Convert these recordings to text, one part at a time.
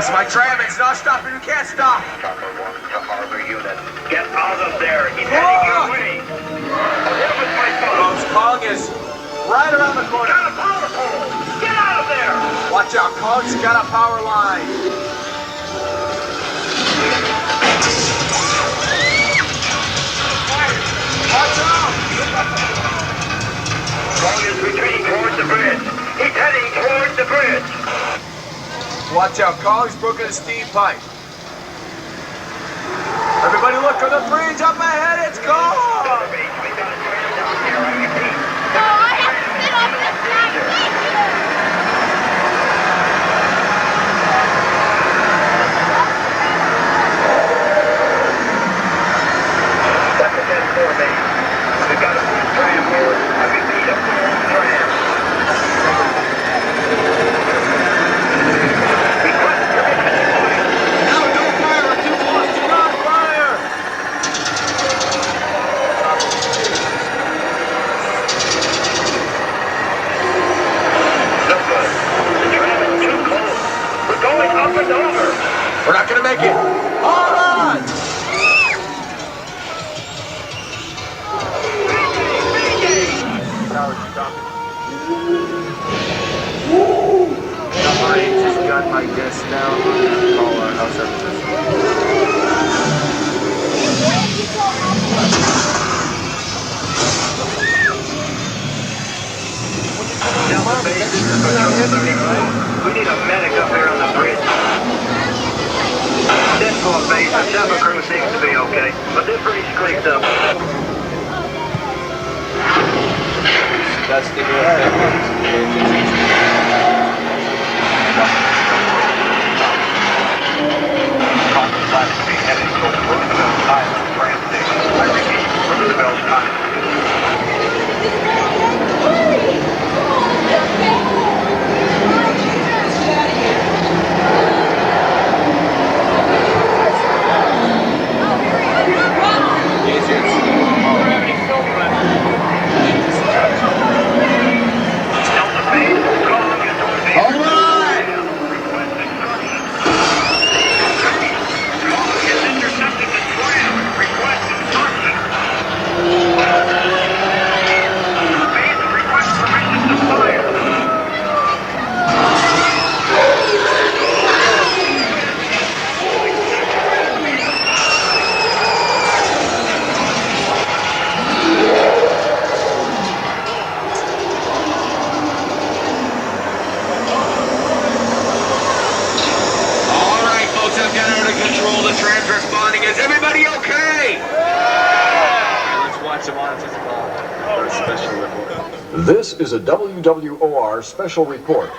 This is my tram. It's not stopping. You can't stop. Chopper 1 to Harbor Unit. Get out of there. He's heading your way. What was my phone? Kong is right around the corner. Got a power pole. Get out of there. Watch out, Kong's got a power line. Watch out! Kong is retreating towards the bridge. He's heading towards the bridge. Watch out, Kong's broken a steam pipe. Everybody look for the bridge up ahead, it's gone! We got a tram down here, I repeat. No, I have to sit on this track. Thank you. That's a dead formation. We've got a full tram here. I repeat, a full tram. Request permission to fire. No, don't fire, we're too close, do not fire! No good. The tram is too close. We're going up and over. We're not gonna make it. Hold on! I just got my guest now. Call our house Delta Base, Patrol 34. We need a medic up here on the bridge. Denport Base, the chopper crew seems to be okay, but this bridge creaked up. That's the good Contemplating be heading towards Roosevelt Island train station. I repeat, Roosevelt Island. Delta Base, Kong is on the All right! request instruction. Kong has intercepted the tram. Request instruction. Base, request permission to fire. All right, folks, I've got it under control. The tram's responding. Is everybody okay? Let's watch them on for a special report. This is a WWOR special report.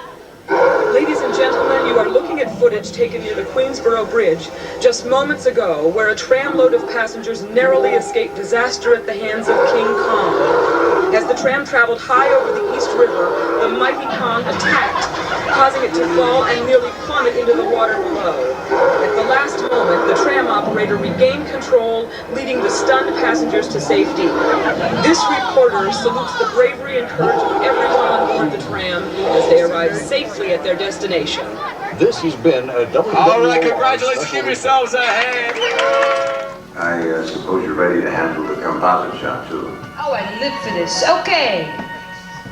Ladies and gentlemen, you are looking at footage taken near the Queensboro Bridge just moments ago, where a tramload of passengers narrowly escaped disaster at the hands of King Kong. As the tram traveled high over the East River, the mighty Kong attacked, causing it to fall and nearly plummet into the water below. At the last moment, the tram operator regained control, leading the stunned passengers to safety. This reporter salutes the bravery and courage of everyone on board the tram as they arrive safely at their destination. This has been a WWOR All right, congratulations. special Give yourselves a hand. I suppose you're ready to handle the composite shop, too. Oh, I live for this. Okay.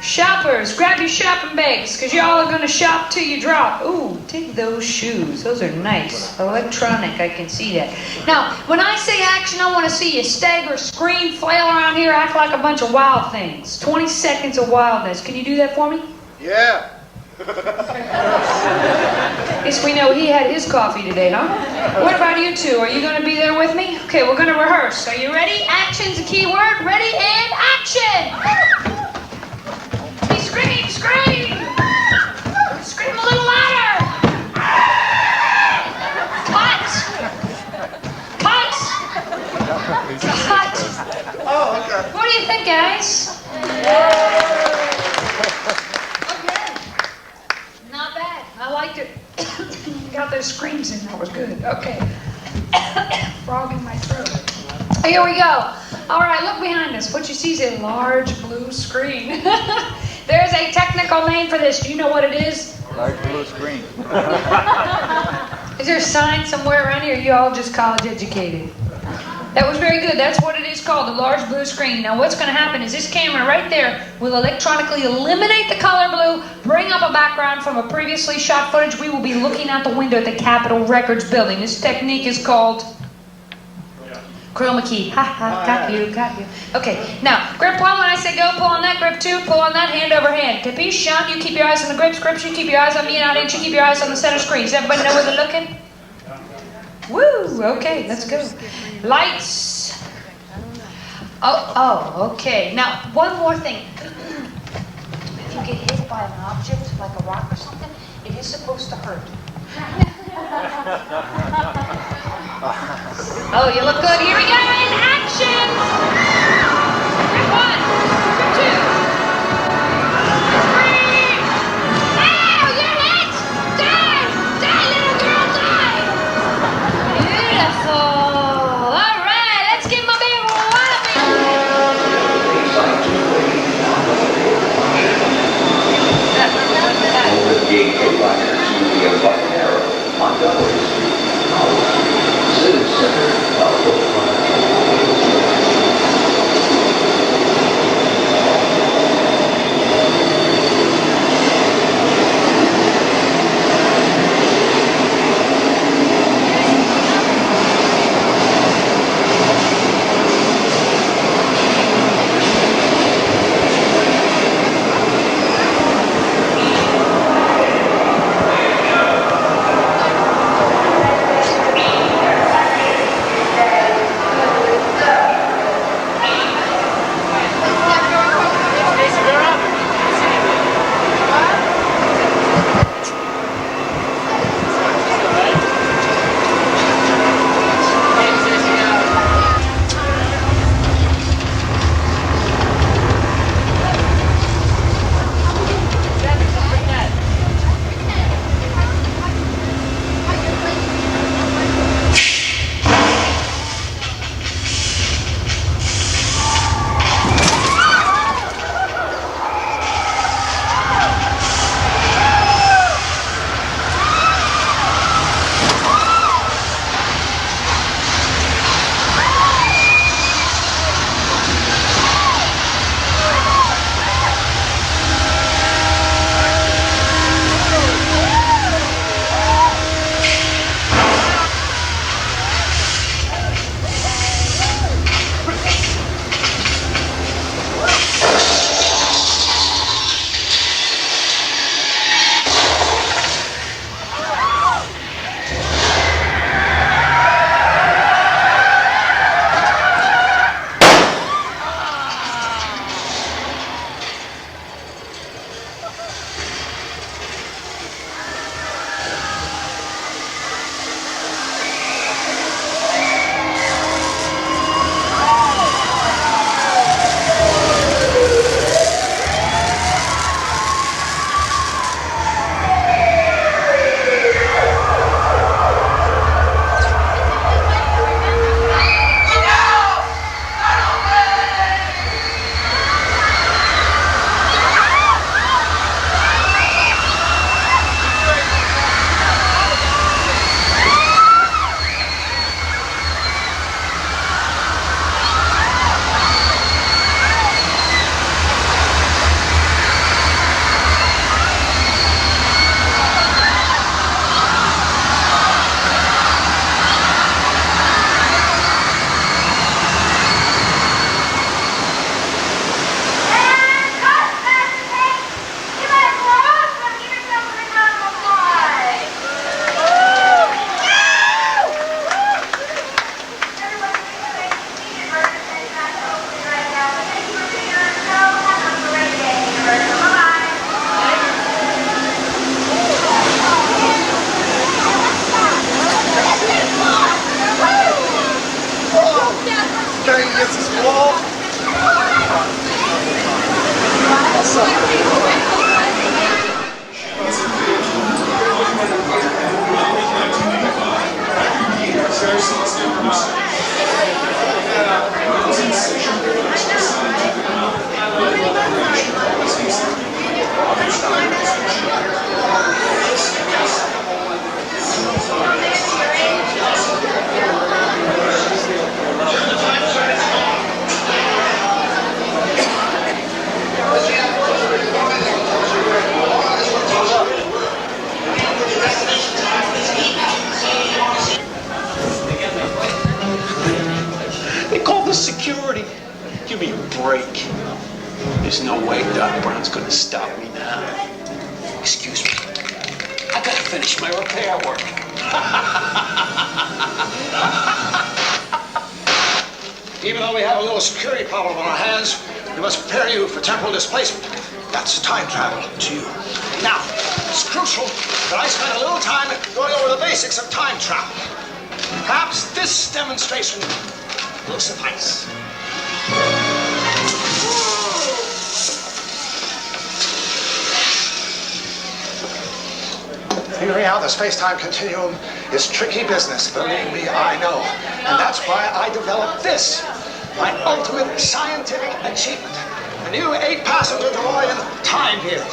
Shoppers, grab your shopping bags, because y'all are going to shop till you drop. Ooh, take those shoes. Those are nice. Electronic, I can see that. Now, when I say action, I want to see you stagger, scream, flail around here, act like a bunch of wild things. 20 seconds of wildness. Can you do that for me? Yeah. At least we know he had his coffee today, huh? What about you two? Are you going to be there with me? Okay, we're going to rehearse. Are you ready? Action's a key word. Ready and action! Scream, scream! Scream a little louder! Cut! Cut! Cut! Oh, okay. What do you think, guys? Okay. Not bad. I liked it. Got those screams in. That was good. Okay. Frog in my throat. Here we go. All right, look behind us. What you see is a large blue screen. There's a technical name for this. Do you know what it is? Large blue screen. Is there a sign somewhere around here? Are you all just college educated? That was very good. That's what it is called, the large blue screen. Now what's going to happen is this camera right there will electronically eliminate the color blue, bring up a background from a previously shot footage. We will be looking out the window at the Capitol Records building. This technique is called chroma key. Ha ha, got you. Okay, now grip one when I say go, pull on that, grip two, pull on that, hand over hand. Capiche, Sean? You keep your eyes on the grips, you keep your eyes on me, and audience, you keep your eyes on the center screen. Does everybody know where they're looking? Woo, okay, let's go. Lights. Oh, okay. Now, one more thing. If you get hit by an object, like a rock or something, it is supposed to hurt. Oh, you look good. Here we go, in action! Grip one, grip two, three. Ow, you're hit! Die, little girl, die! Beautiful. All right, let's give my baby a whopping. Over the gate provider to the button arrow on Double Street. Civic Center of Oakland. security. Give me a break. There's no way Doc Brown's gonna stop me now. Excuse me. I gotta finish my repair work. Even though we have a little security problem on our hands, we must prepare you for temporal displacement. That's time travel to you. Now, it's crucial that I spend a little time going over the basics of time travel. Perhaps this demonstration will suffice. Figuring out the space-time continuum is tricky business, believe me, I know. And that's why I developed this, my ultimate scientific achievement. A new 8-passenger DeLorean time vehicle.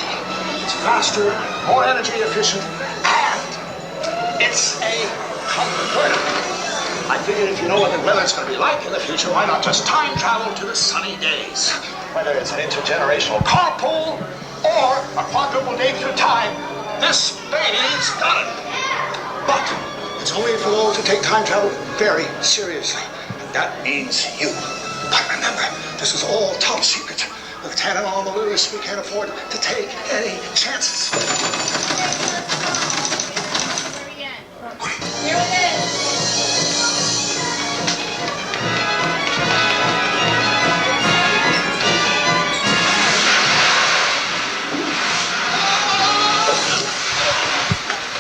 It's faster, more energy efficient, and it's a converter. I figured if you know what the weather's going to be like in the future, why not just time travel to the sunny days? Whether it's an intergenerational carpool or a quadruple date through time, this baby's got it. But it's only for those who take time travel very seriously. And that means you. But remember, this is all top secret. With Tannin on the loose, we can't afford to take any chances. Here it is.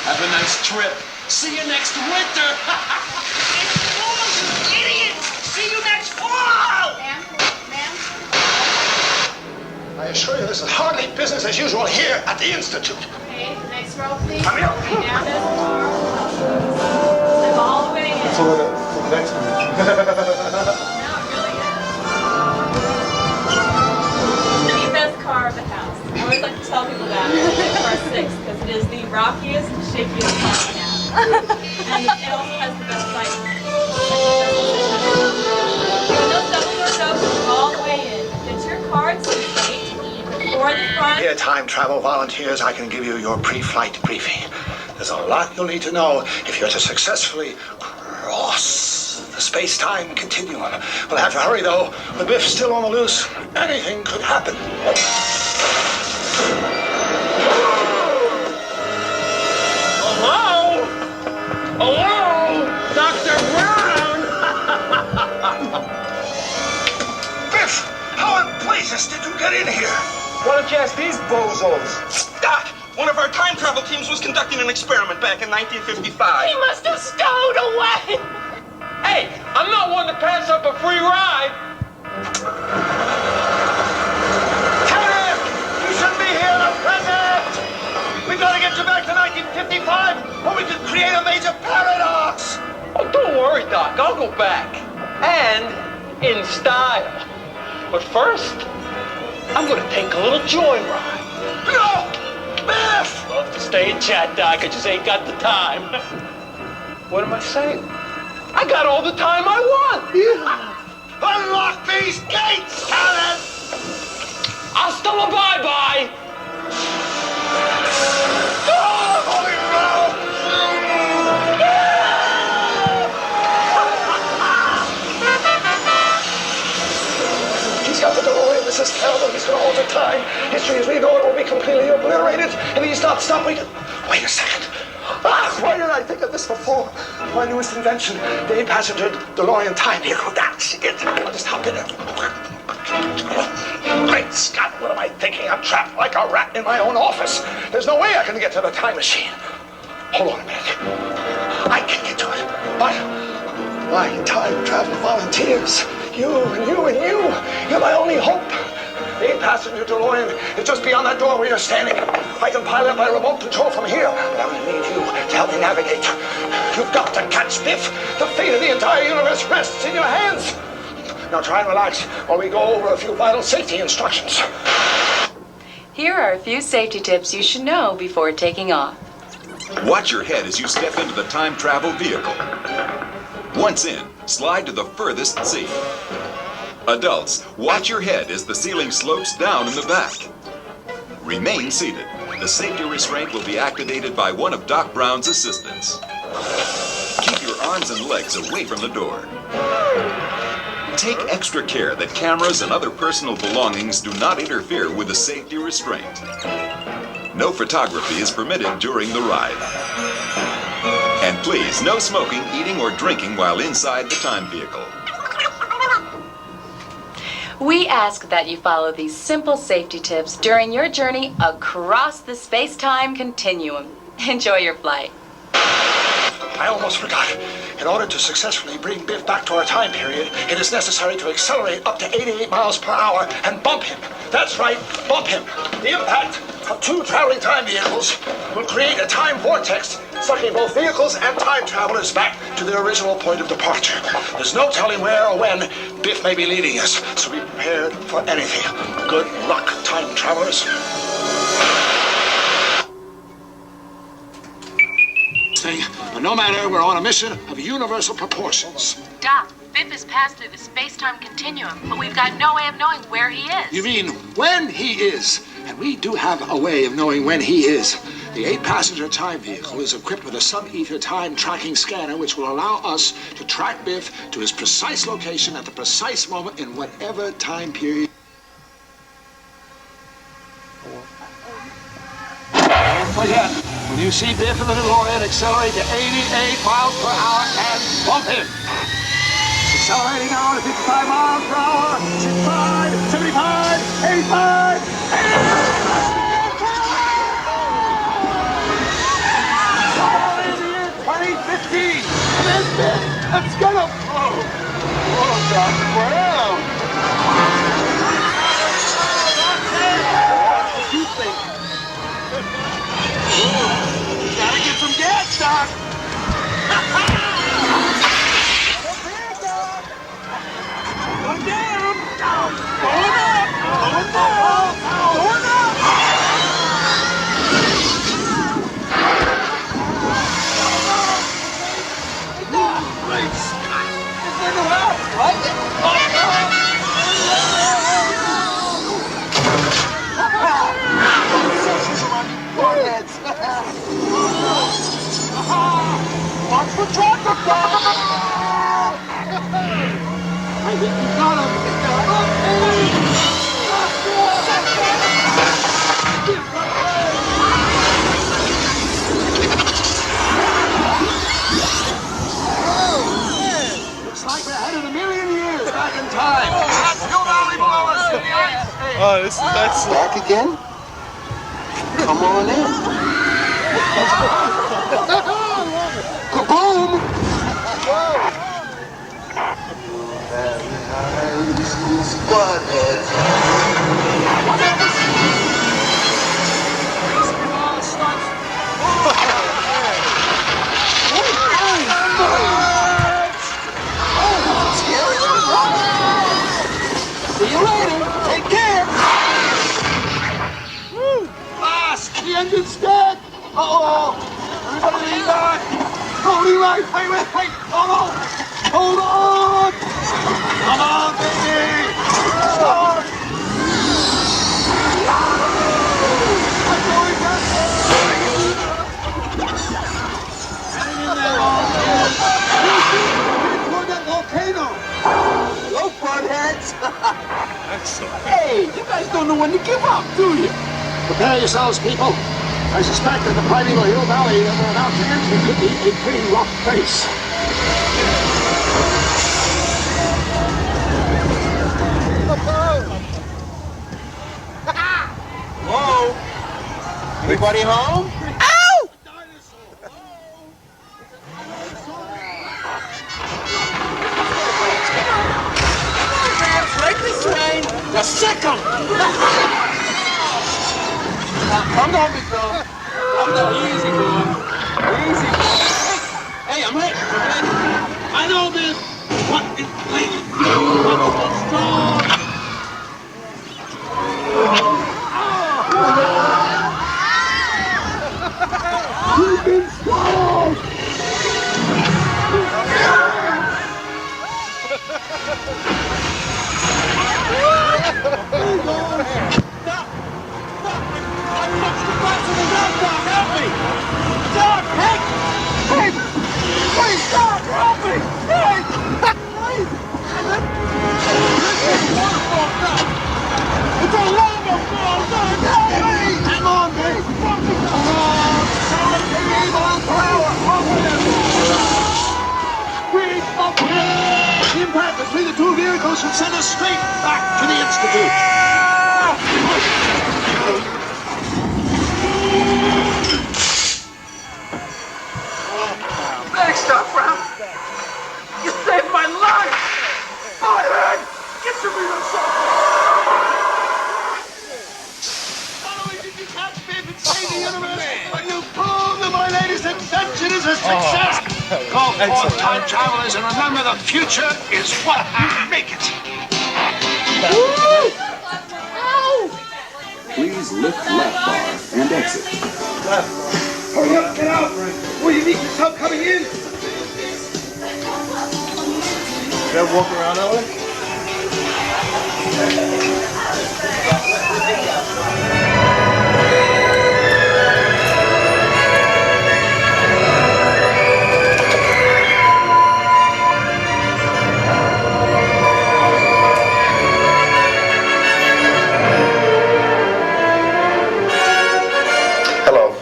Have a nice trip. See you next winter. You idiot! See you next fall! Ma'am? I assure you this is hardly business as usual here at the Institute. Okay, next row, please. Come here. Okay, now this car. I'm all the way in. For the next one. No, it really is. The best car of the house. I always like to tell people that. Car 6, because it is the rockiest, shakiest car we have. And it also has the best light. When those double doors open, all the way in. Get your cards to the gate, or the front. Dear time travel volunteers, I can give you your pre-flight briefing. There's a lot you'll need to know if you're to successfully cross the space-time continuum. We'll have to hurry, though. With Biff still on the loose, anything could happen. Hello? Hello? Dr. Brown? Biff, how in blazes did you get in here? Why don't you ask these bozos? Doc, one of our time travel teams was conducting an experiment back in 1955. He must have stowed away. Hey, I'm not one to pass up a free ride. Tanner, you shouldn't be here, the present! We've got to get you back to 1955, or we could create a major paradox! Oh, don't worry, Doc. I'll go back. And in style. But first, I'm going to take a little joyride. No! Biff! Love to stay and chat, Doc. I just ain't got the time. What am I saying? I got all the time I want. Yeah. Unlock these gates, Tanner! Hasta la bye-bye. He's got the DeLorean. This is terrible. He's going to alter time. History as we know it will be completely obliterated if he's not stopped. Wait a second. Why didn't I think of this before? My newest invention, the 8-passenger DeLorean time vehicle. That's it. I'll just hop in it. Great Scott, what am I thinking? I'm trapped like a rat in my own office. There's no way I can get to the time machine. Hold on a minute. I can get to it. But my time travel volunteers, you and you and you're my only hope. The 8-passenger DeLorean is just beyond that door where you're standing. I can pilot my remote control from here, but I'm going to need you to help me navigate. You've got to catch Biff. The fate of the entire universe rests in your hands. Now try and relax while we go over a few vital safety instructions. Here are a few safety tips you should know before taking off. Watch your head as you step into the time travel vehicle. Once in, slide to the furthest seat. Adults, watch your head as the ceiling slopes down in the back. Remain seated. The safety restraint will be activated by one of Doc Brown's assistants. Keep your arms and legs away from the door. Take extra care that cameras and other personal belongings do not interfere with the safety restraint. No photography is permitted during the ride. And please, no smoking, eating, or drinking while inside the time vehicle. We ask that you follow these simple safety tips during your journey across the space-time continuum. Enjoy your flight. I almost forgot. In order to successfully bring Biff back to our time period, it is necessary to accelerate up to 88 miles per hour and bump him. That's right, bump him. The impact of two traveling time vehicles will create a time vortex, sucking both vehicles and time travelers back to their original point of departure. There's no telling where or when Biff may be leading us, so be prepared for anything. Good luck, time travelers. No matter, we're on a mission of universal proportions. Doc, Biff has passed through the space-time continuum, but we've got no way of knowing where he is. You mean when he is? And we do have a way of knowing when he is. The 8-passenger time vehicle is equipped with a sub-ether time tracking scanner which will allow us to track Biff to his precise location at the precise moment in whatever time period. Don't forget, when you see Biff in the DeLorean, accelerate to 88 miles per hour and bump him. Accelerating now to 55 miles per hour, 65, 75, 85, 2015. Let's get him. Oh, Doc Brown. What do you think? Gotta get some gas, Doc. Going down. Going up. Going down. Going up. Great Scott. This thing will help, right? Foreheads. Watch for traffic, Doc. I think you got him. Looks like we're headed a million years back in time. That's still valley below us in the ice. Oh, that's Back again? Come on in. Kaboom! See you later. Take care. Lost. The engine's dead. Uh-oh. Everybody lean back. Holding right. Wait. Hold on. Hold on. Come on, baby. Start. Hang in there. Toward that volcano. Hello, frontheads. Hey, you guys don't know when to give up, do you? Prepare yourselves, people. I suspect that the primeval hill valley that we're about to enter could be a pretty rough place. Hello? Anybody home? Ow! Right this way. The second! Come down, big fella. Come down. Easy, boy. Easy, boy. Hey, I'm ready. I know this. What is playing? Strong. You've been swallowed. Help me! Doc, hey! Hey! Please, Doc, help me! Hey! Please! gap between the two vehicles should send us straight back to the Institute. Thanks, Doc Brown. You saved my life. Butthead, get your feet on Not only did you catch Biff and save the universe, but you proved that my latest invention is a success. Go forth, time travelers, and remember the future is what you make it. Please lift left bar and exit. Hurry up, get out. Will you need this help coming in? Should I walk around that way? Hello,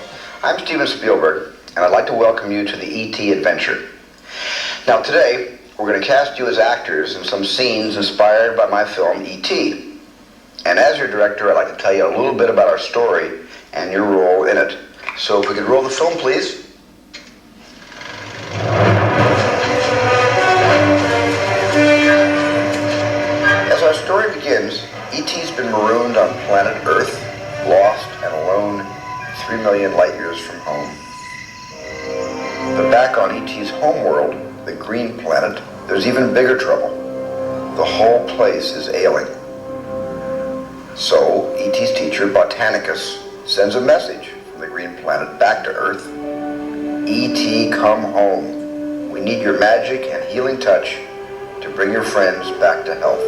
I'm Steven Spielberg, and I'd like to welcome you to the E.T. adventure. Now today, we're going to cast you as actors in some scenes inspired by my film E.T. And as your director, I'd like to tell you a little bit about our story and your role in it. So if we could roll the film, please. As our story begins, E.T.'s been marooned on planet Earth, lost and alone 3 million light years from home. But back on E.T.'s homeworld, the green planet, there's even bigger trouble. The whole place is ailing. So, E.T.'s teacher, Botanicus, sends a message from the green planet back to Earth. E.T., come home. We need your magic and healing touch to bring your friends back to health.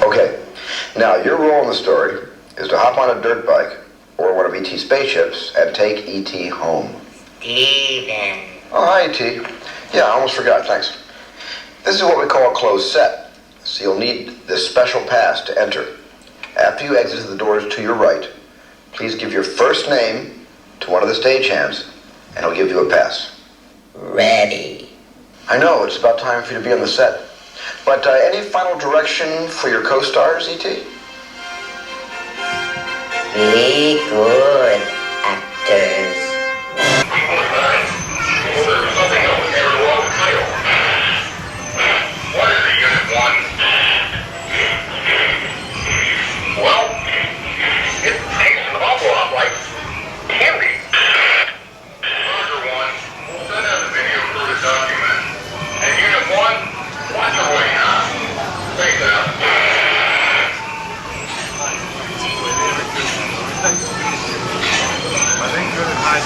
Okay, now your role in the story is to hop on a dirt bike or one of E.T.'s spaceships and take E.T. home. Steven. Oh, hi, E.T. Yeah, I almost forgot, thanks. This is what we call a closed set, so you'll need this special pass to enter. After you exit the doors to your right, please give your first name to one of the stagehands, and he'll give you a pass. Ready. I know, it's about time for you to be on the set. But any final direction for your co-stars, E.T.? Be good, actors. What is it, Unit 1? Well, it tastes an awful lot like candy. Roger 1, we'll send out the video crew to document. And Unit 1, watch away now. Face out. I think good and high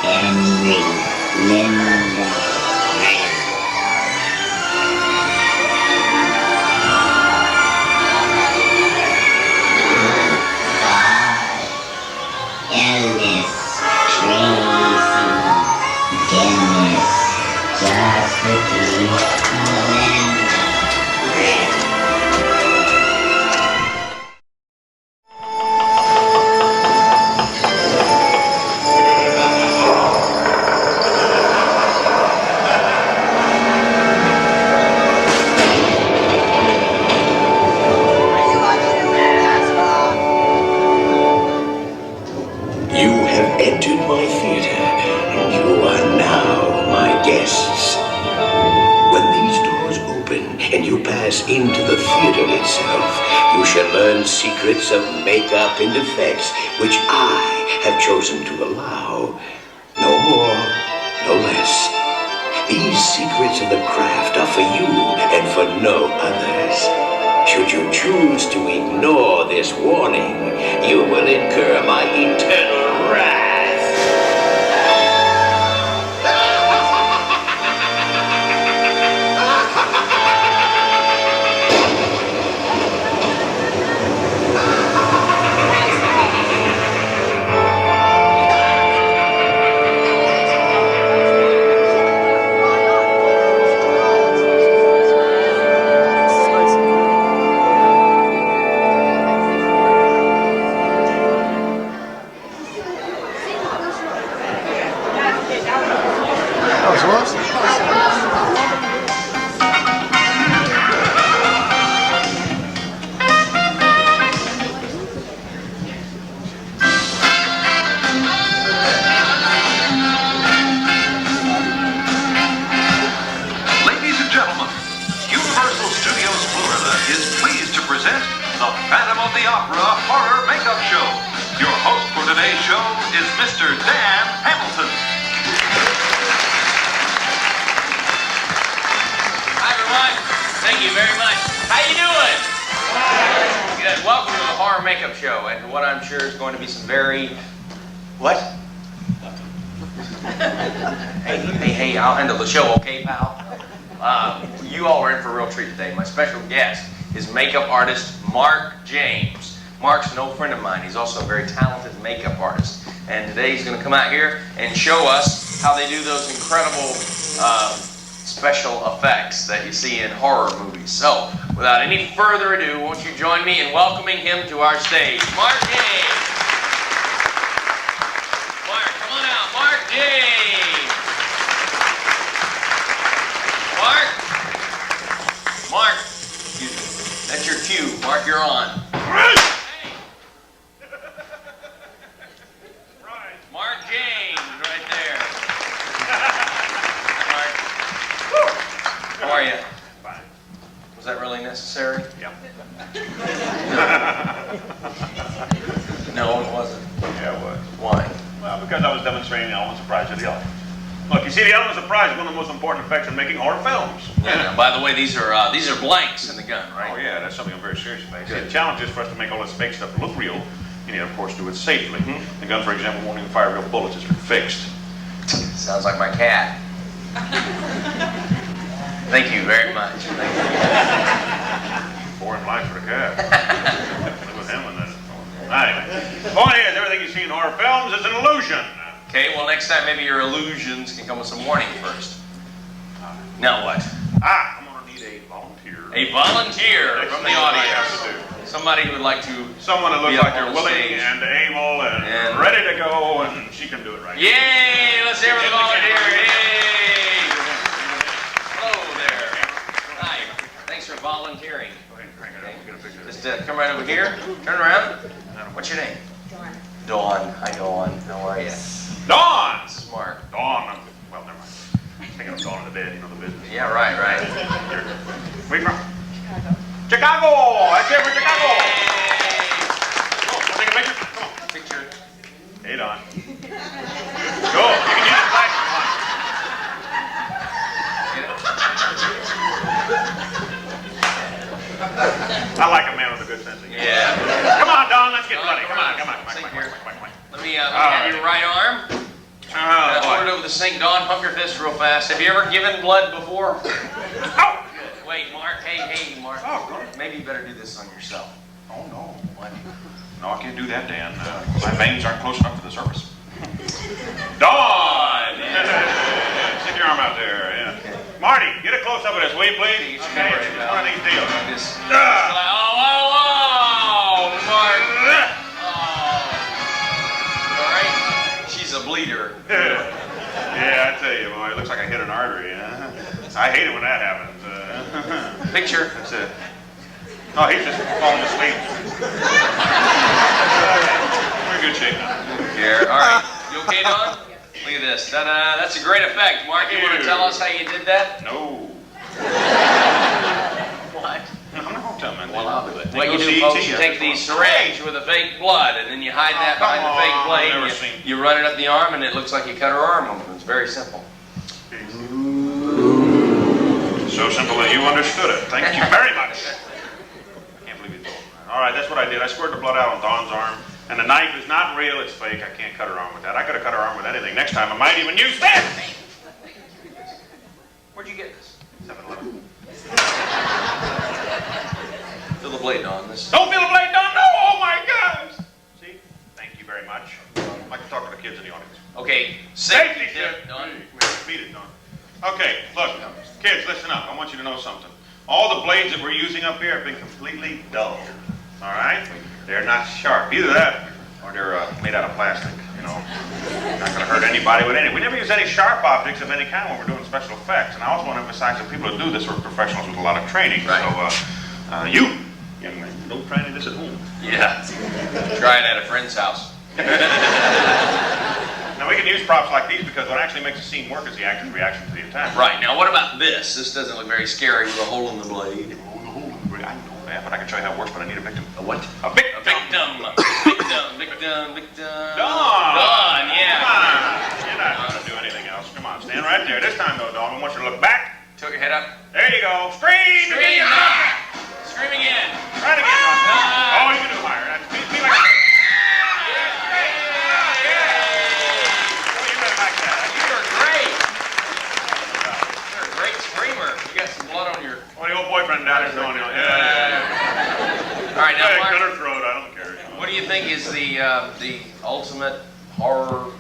Henry Linda. Ellis, Tracy, Dennis, Josephine, Linda, Red. You have entered my theater, and you are now my guests. When these doors open and you pass into the theater itself, you shall learn secrets of makeup and effects, which I have chosen to allow. No more, no less. These secrets of the craft are for you and for no others. Should you choose to ignore this warning, you will incur my eternal wrath. Ladies and gentlemen, Universal Studios Florida is pleased to present the Phantom of the Opera Horror Makeup Show. Your host for today's show is Mr. Dan Hamilton. Hi everyone. Thank you very much. How you doing? Good. Welcome to the Horror Makeup Show, and what I'm sure is going to be some very... What? Hey, I'll handle the show, okay, pal? You all are in for a real treat today. My special guest is makeup artist Mark James. Mark's an old friend of mine. He's also a very talented makeup artist. And today he's going to come out here and show us how they do those incredible special effects that you see in horror movies. So, without any further ado, won't you join me in welcoming him to our stage? Mark James. Mark, come on out. Mark James. Mark, excuse me. That's your cue. Mark, you're on. Mark James, right there. Mark. How are you? Fine. Was that really necessary? Yep. No, it wasn't. Yeah, it was. Why? Well, because I was demonstrating the element of surprise to the audience. Look, you see, the element of surprise is one of the most important effects in making horror films. Yeah. By the way, these are blanks in the gun, right? Oh yeah, that's something I'm very serious about. The challenge is for us to make all this fake stuff look real. You need, of course, to do it safely. The gun, for example, won't even fire real bullets. It's been fixed. Sounds like my cat. Thank you very much. Thank you. Boring life for the cat. Live with him and then. Anyway, point is, everything you see in horror films is an illusion. Okay, well, next time maybe your illusions can come with some warning first. Now what? I'm going to need a volunteer. A volunteer from the audience. Somebody who would like to. Someone that looks like they're willing and able and ready to go, and she can do it right. Yay! Let's hear the volunteer. Yay! Hello there. Hi. Thanks for volunteering. Just come right over here. Turn around. What's your name? Dawn. Dawn. Hi, Dawn. How are you? Dawn! This is Mark. Dawn. Well, never mind. Thinking of Dawn in the Dead, you know the business. Yeah, right. Where you from? Chicago! That's it for Chicago! Come on, take a picture? Come on. Picture. Hey, Dawn. Go. You can use the flash. I like a man with a good sense of humor. Yeah. Come on, Don, let's get bloody. Come on. Let me have your right arm. the sink. Don, pump your fist real fast. Have you ever given blood before? Oh! Wait, Mark. Hey, Mark. Oh, maybe you better do this on yourself. Oh, no. What? No, I can't do that, Dan. My veins aren't close enough to the surface. Dawn! Stick your arm out there. Yeah. Okay. Marty, get a close-up of this, will you, please? Okay, it's one of these deals. Oh, Mark. All right. She's a bleeder. Yeah, I tell you, boy, it looks like I hit an artery. I hate it when that happens. Picture. That's it. Oh, he's just falling asleep. We're in good shape now. Here. All right. You okay, Don? Look at this. Ta-da. That's a great effect. Mark, you want to tell us how you did that? No. What? I'm not going to tell him. Well, I'll do it. What you do, folks, you take the syringe with the fake blood, and then you hide that behind the fake blade. You run it up the arm, and it looks like you cut her arm open. It's very simple. So simple that you understood it. Thank you very much. Can't believe you told me that. All right, that's what I did. I squirted the blood out on Dawn's arm, and the knife is not real. It's fake. I can't cut her arm with that. I could have cut her arm with anything. Next time, I might even use this. Where'd you get this? 7-Eleven. Feel the blade, Don. Don't feel the blade, Don. No! Oh my gosh! See? Thank you very much. I'd like to talk to the kids in the audience. Okay. Safety tip, Don. Beat it, Don. Okay, look, kids, listen up. I want you to know something. All the blades that we're using up here have been completely dull. All right? They're not sharp. Either that, or they're made out of plastic. You know, not going to hurt anybody with any. We never use any sharp objects of any kind when we're doing special effects. And I also want to emphasize that people who do this are professionals with a lot of training. Right. So, you, young man, don't try any of this at home. Yeah. Try it at a friend's house. Now, we can use props like these because what actually makes the scene work is the actor's reaction to the attack. Right. Now, what about this? This doesn't look very scary with a hole in the blade. Oh, the hole in the blade. I know that, but I can show you how it works, but I need a victim. A what? A victim. Victim. Dawn! Dawn, yeah. Come on. You're not going to do anything else. Come on, stand right there. This time, though, Dawn, I want you to look back. Tilt your head up. There you go. Scream! Scream! Scream again. Try it again, Dawn. Oh, you can do higher. That's be like that. Well, the old boyfriend down there going on. Yeah. All right, now, Hey, Mark, cut her throat. I don't care. what do you think is the ultimate horror?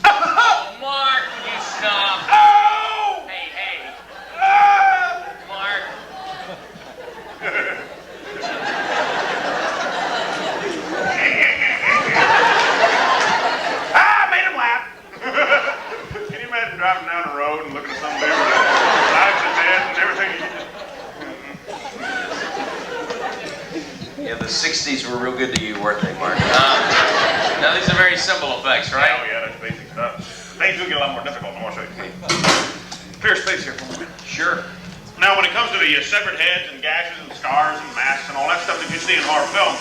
Oh, Mark, will you stop? Oh! Hey. Ah! Mark. Made him laugh. Can you imagine driving down the road and looking at some dude with knives in bed and everything? Yeah, the 60s were real good to you, weren't they, Mark? Now, these are very simple effects, right? Oh, yeah, that's basic stuff. Things do get a lot more difficult. I want to show you. Clear space here for a minute. Sure. Now, when it comes to the severed heads and gashes and scars and masks and all that stuff that you see in horror films,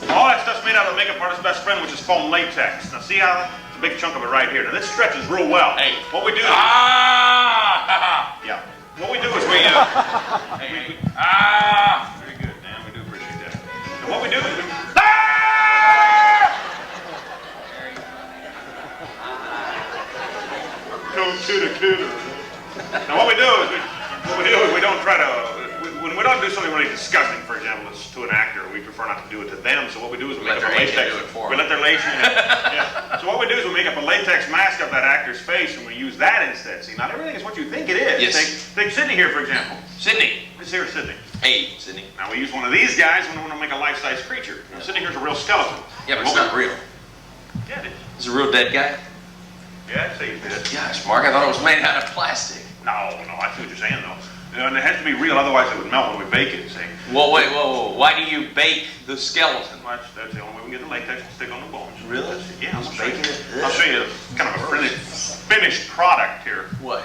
all that stuff's made out of the makeup artist's best friend, which is foam latex. Now, see how it's a big chunk of it right here. Now, this stretches real well. Hey. What we do is... Yeah. What we do is we... Very good, Dan. We do appreciate that. And what we do is we... Now, what we do is we don't try to... When we don't do something really disgusting, for example, to an actor, we prefer not to do it to them. So what we do is we make up a latex. We let their latex. Yeah. So what we do is we make up a latex mask of that actor's face, and we use that instead. See, not everything is what you think it is. Yes. Take Sydney here, for example. Sydney. This here is Sydney. Hey, Sydney. Now we use one of these guys when we want to make a life-size creature. Now, Sydney here's a real skeleton. Yeah, but it's not real. Yeah, it is. It's a real dead guy? Yeah, I'd say he's dead. Gosh, Mark, I thought it was made out of plastic. No, I see what you're saying, though. And it has to be real, otherwise it would melt when we bake it, see? Well, wait, whoa. Why do you bake the skeleton? That's the only way we can get the latex to stick on the bones. Really? Yeah, I'll show baking you. it? I'll show you kind of a finished product here. What?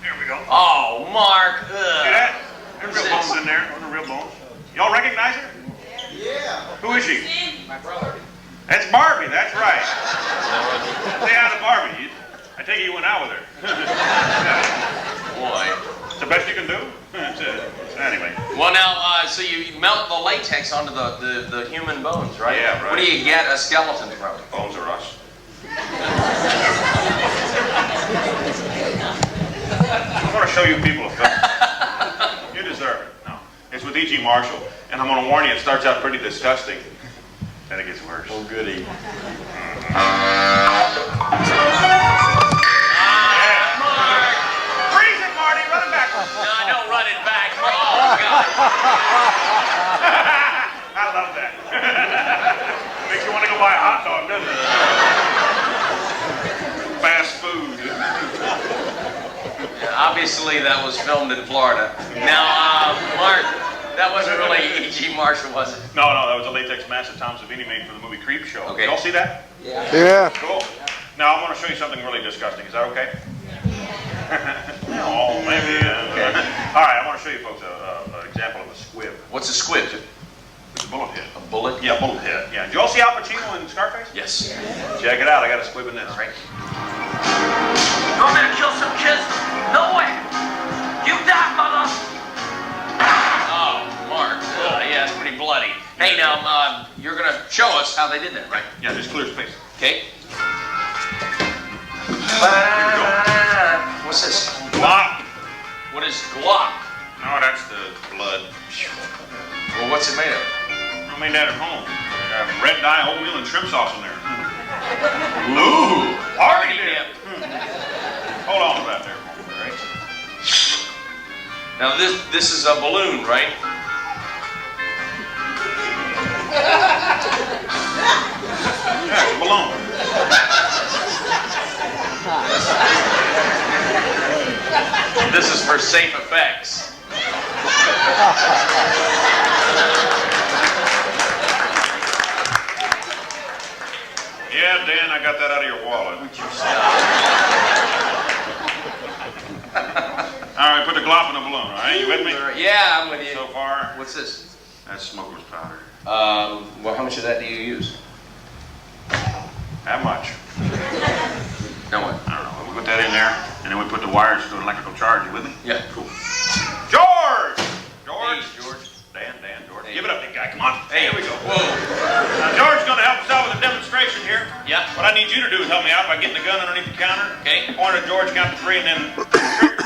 Here we go. Oh, Mark. See that? There's real bones in there. Those are real bones. Y'all recognize her? Yeah. Who is she? My brother. That's Barbie, that's right. Say hi to Barbie. I take it you went out with her. Boy. It's the best you can do? Anyway. Well, now, so you melt the latex onto the human bones, right? Yeah, right. Where do you get a skeleton from? Bones are us. show you people a film. You deserve it. No. It's with E.G. Marshall, and I'm going to warn you, it starts out pretty disgusting. Then it gets worse. Oh, goody. Freeze it, Marty! Run it back! No, don't run it back. Oh, God. I love that. Makes you want to go buy a hot dog, doesn't it? Fast food. Yeah, obviously, that was filmed in Florida. Now, Mark, that wasn't really E.G. Marshall, was it? No, that was a latex mask that Tom Savini made for the movie Creep Show. Okay. Y'all see that? Yeah. Cool. Now, I'm going to show you something really disgusting. Is that okay? Oh, maybe. Okay. All right, I want to show you folks an example of a squib. What's a squib? It's a bullet head. A bullet? Yeah, bullet head. Yeah. Did you all see Al Pacino in Scarface? Yes. Check it out. I got a squib in this. Right. You want me to kill some kids? No way. You die, mother. Oh, Mark. Yeah, it's pretty bloody. Hey, now, you're going to show us how they did that, right? Yeah, just clear space. Okay. What's this? Glop. What is glop? No, that's the blood. Well, what's it made of? I made that at home. Red dye, oatmeal, and shrimp sauce in there. Ooh, party dip. Hold on to that there for me, all right? Now, this is a balloon, right? Yeah, it's a balloon. This is for safe effects. Yeah, Dan, I got that out of your wallet. Would you stop? All right, put the glop in the balloon, all right? You with me? Yeah, I'm with you. So far? What's this? That's smoker's powder. Well, how much of that do you use? That much. No one. I don't know. We put that in there, and then we put the wires to an electrical charge. You with me? Yeah, cool. George! George? Hey, George. Dan, George. Hey. Give it up, big guy. Come on. Hey, here we go. Whoa. Now, George's going to help us out with a demonstration here. Yeah. What I need you to do is help me out by getting the gun underneath the counter. Okay. Point at George, count to 3, and then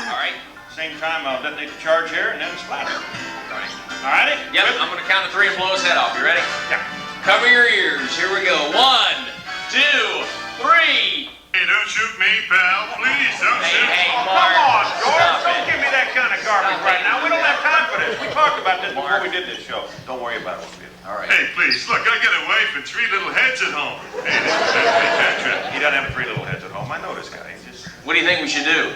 All right. same time I'll detonate the charge here, and then splatter. All right. All righty? Yep, I'm going to count to 3 and blow his head off. You ready? Yeah. Cover your ears. Here we go. 1, 2, 3. Hey, don't shoot me, pal. Please, don't shoot me. Hey, Oh, Mark. come on, George. Stop Don't it. give me that kind of garbage Stop right it. now. We don't have time for this. We talked about this before Mark. we did this show. Don't worry about it. We'll get it. All right. Hey, please, look, I got a wife and 3 little heads at home. Hey, this is Patrick. He doesn't have 3 little heads at home. I know this guy. He's just... What do you think we should do?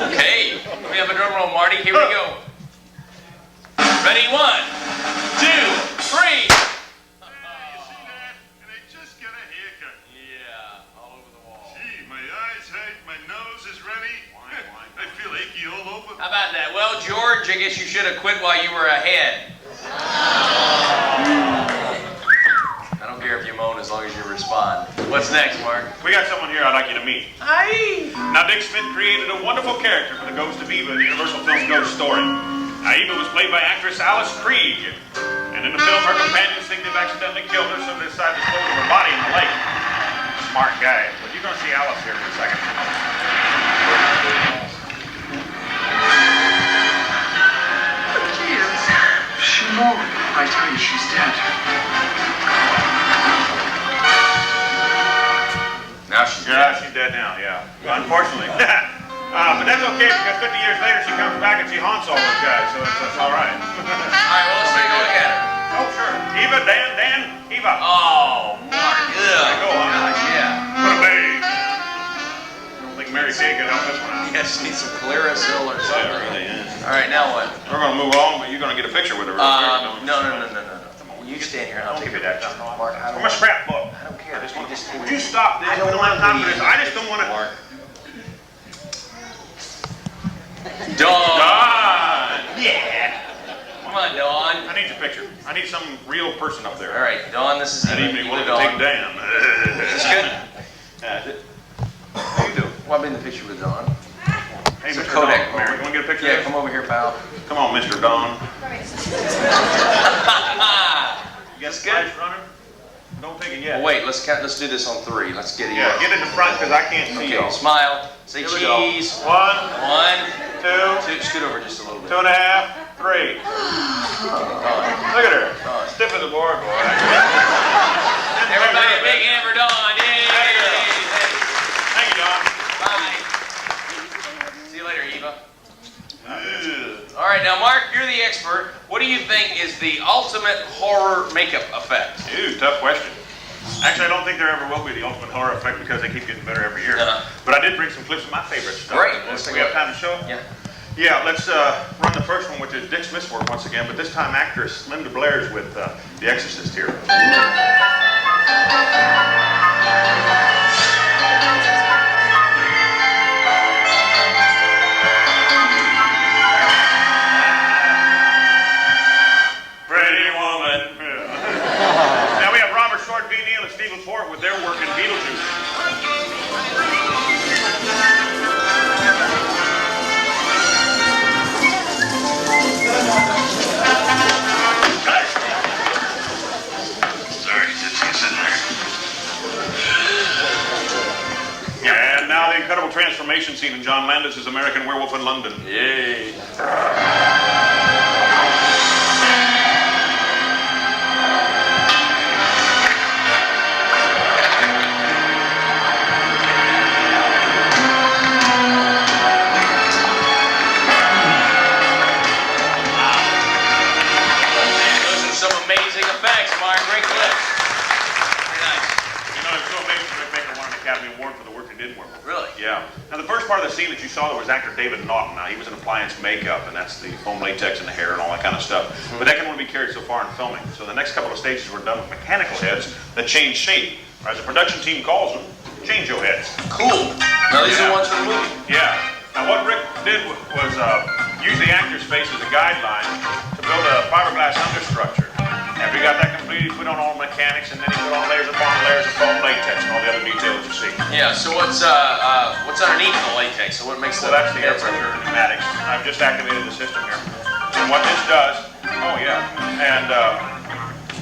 Okay. Let me have a drum roll, Marty. Here we go. Ready? 1, 2, 3. How about that? Well, George, I guess you should have quit while you were ahead. I don't care if you moan as long as you respond. What's next, Mark? We got someone here I'd like you to meet. Hi. Now, Dick Smith created a wonderful character for the ghost of Eva in the Universal Film Ghost Story. Now, Eva was played by actress Alice Krieg. And in the film, her companions think they've accidentally killed her, so they decide to dispose of her body in the lake. Smart guy. But you're going to see Alice here in a second. She moved. I tell you, she's dead. Now she's dead. She's dead now, yeah. Unfortunately. But that's okay, because 50 years later she comes back and she haunts all those guys, so that's all right. All right, well, let's take a look at her. Oh, sure. Eva, Dan, Eva. Oh, Mark. There you go, huh? Yeah. What a babe. I don't think Mary Kay could help this one out. Yeah, she needs some Clarisil or something. Yeah, really is. All right, now what? We're going to move on, but you're going to get a picture with her. No. You stand here and I'll take a picture. Mark, I don't From a scrapbook. I don't care. Would you stop this? I don't We want have time for to this. I just don't want to. Mark. Dawn. Yeah. Come on, Dawn. I need your picture. I need some real person up there. All right, Dawn, this is that Eva. evening You we'll the take dog. Dan. Is this good? That's it. How you doing? Well, I'm in the picture with Dawn. Hey, It's a Mr. Kodak Don. moment. You want to get a picture? Yeah, come over here, pal. Come on, Mr. Don. That's good. Runner? Don't Don't take it yet. Well, wait, let's do this on 3. Let's get it. Yeah, get in the front because I can't see you. Okay, smile. Say Here we cheese. go. 1, 2, Scoot over just a little bit. 2.5, 3. Look at her. Stiff as a board, boy. Everybody, big hand for Dawn. Yay! Thank you, Dawn. Bye. See you later, Eva. All right, now, Mark, you're the expert. What do you think is the ultimate horror makeup effect? Ooh, tough question. Actually, I don't think there ever will be the ultimate horror effect because they keep getting better every year. But I did bring some clips of my favorite stuff. Great. Do we have time to show them? Yeah. Yeah, let's run the first one, which is Dick Smith's work once again, but this time actress Linda Blair's with The Exorcist here. Pretty woman. Now we have Robert Short, V. Neal, and Stephen Fort with their work in Beetlejuice. And now the incredible transformation scene in John Landis' American Werewolf in London. Yay. Those are some amazing effects, Mark. Great clips. Very nice. You know, it's so amazing Rick Baker won an Academy Award for the work he did in Werewolf. Really? Yeah. Now, the first part of the scene that you saw, there was actor David Naughton. Now, he was in appliance makeup, and that's the foam latex in the hair and all that kind of stuff. But that can only be carried so far in filming. So the next couple of stages were done with mechanical heads that change shape. Or as the production team calls them, change-o heads. Cool. Now, these are the ones for the movie. Yeah. Now, what Rick did was use the actor's face as a guideline to build a fiberglass understructure. After he got that completed, he put on all the mechanics, and then he put on layers upon layers of foam latex and all the other details you see. Yeah, so what's underneath the latex? So what makes Well, that's the air pressure pneumatics. I've just activated the system here. And what this does,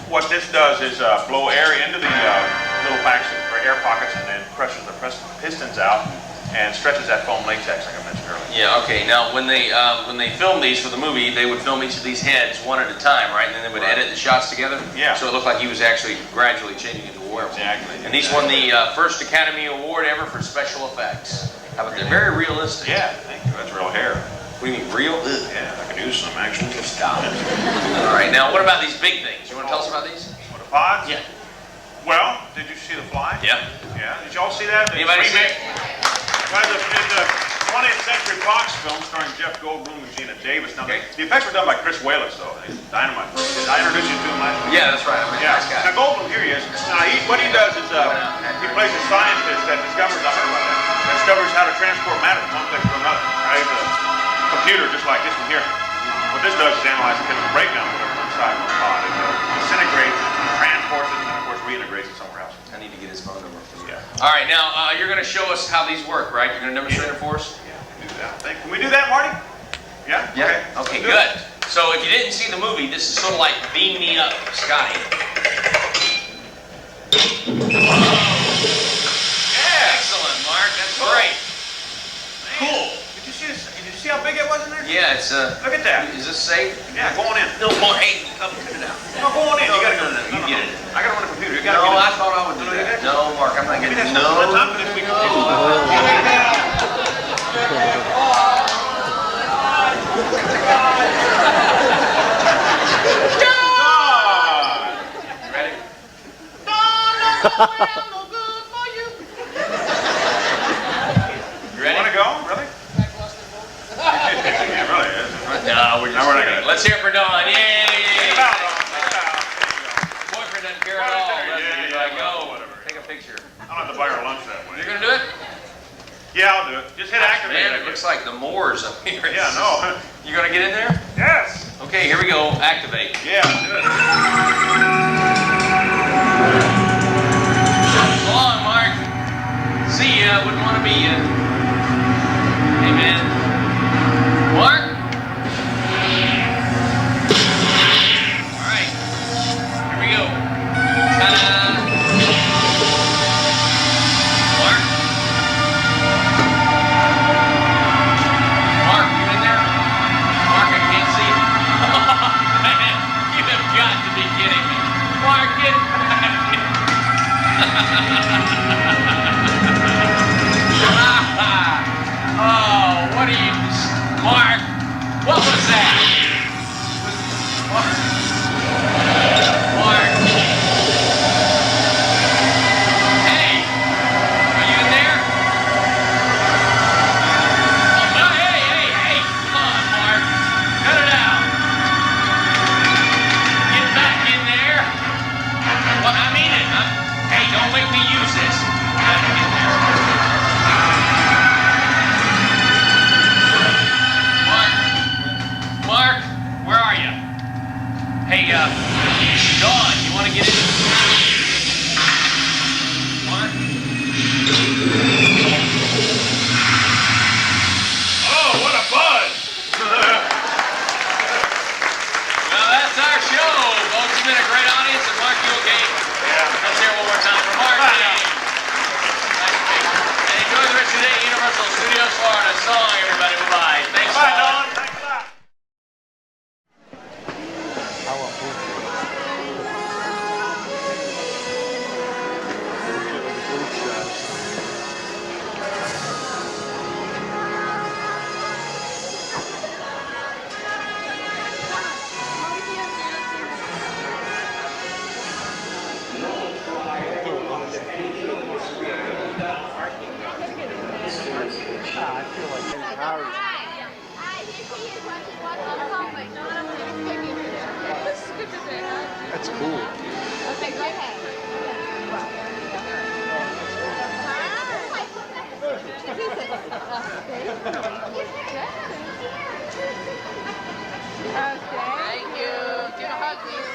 what this does is blow air into the little packs or air pockets and then presses the pistons out and stretches that foam latex like I mentioned earlier. Yeah, okay. Now, when they filmed these for the movie, they would film each of these heads one at a time, right? And then they would edit the shots together? Yeah. So it looked like he was actually gradually changing into a werewolf. Exactly. And he's won the first Academy Award ever for special effects. How about that? Very realistic. Yeah, thank you. That's real hair. What do you mean, real? Yeah, I could use some actually. Stop it. All right, now what about these big things? You want to tell us about these? What, the pods? Yeah. Well, did you see The Fly? Yeah. Yeah. Did y'all see that? Anybody see it? Well, the 20th Century Fox film starring Jeff Goldblum and Gina Davis. Now, the effects were done by Chris Wallace, though. He's dynamite. Did I introduce you to him last week? Yeah, that's right. Nice guy. Now, Goldblum, here he is. Now, what he does is he plays a scientist that discovers, I heard about that, discovers how to transport matter from one place to another. Right? A computer just like this one here. What this does is analyze the chemical breakdown of whatever inside of a pod. It disintegrates it, transports it, and then, of course, reintegrates it somewhere else. I need to get his phone number. Yeah. All right, now you're going to show us how these work, right? You're going to demonstrate it for us? Yeah, we can do that. Can we do that, Marty? Yeah? Yeah. Okay, good. So if you didn't see the movie, this is sort of like Beam Me Up, Scotty. Yeah. Excellent, Mark. That's great. Cool. Did you see how big it was in there? Yeah, it's Look at that. Is this safe? Yeah, go on in. No more. Hey, come put it out. No, go on in. No, You gotta go. no, you get it. I gotta run a computer. You gotta No, get I thought I would do that. No, Mark, I'm not getting it. No. I'm gonna speak Ready? You ready? Want to go? Really? Yeah, really. No, we're not gonna. Let's hear it for Dawn. Yay! Boyfriend doesn't care at all. Go. Whatever. Take a picture. I don't have to buy her lunch that way. You're gonna do it? Yeah, I'll do it. Just hit activate. Man, it looks like the moors up here. Yeah, no. You gonna get in there? Yes. Okay, here we go. Activate. Yeah, do it. So long, Mark. See ya. Wouldn't want to be ya. Hey, man. Mark? All right. Here we go. Ta-da. Oh, what are you... Mark, what was that? Mark. Hey, are you in there? Oh, no, hey, come on, Mark. Cut it out. Get back in there. Well, I mean it. Hey, don't make me use this. Back in there. Mark, where are you? Hey, Dawn, you want to get in? Mark? Oh, what a buzz! Well, that's our show, folks. You've been a great audience, and Mark, you okay? Yeah. Let's hear it one more time for Mark. And enjoy the rest of the day at Universal Studios Florida. So long, everybody. Bye-bye. Thanks, Bye, Dawn. Dawn. Thanks a lot. That's cool. Okay, go ahead. Thank you. Give a hug, please.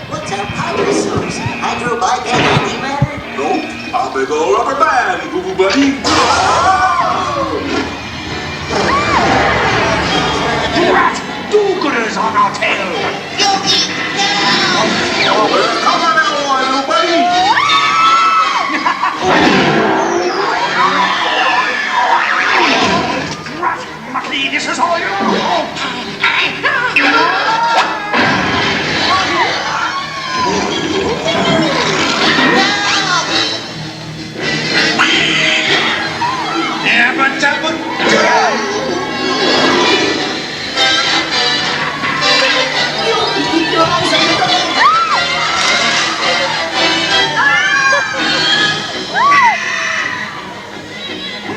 What's up, dinosaurs? Hydro bike and antimatter? Nope, a big old rubber band, boo-boo buddy. Rat do-gooders on our tail! Yogi, no! Come on now, little buddy. Rat Muttley, this is all you!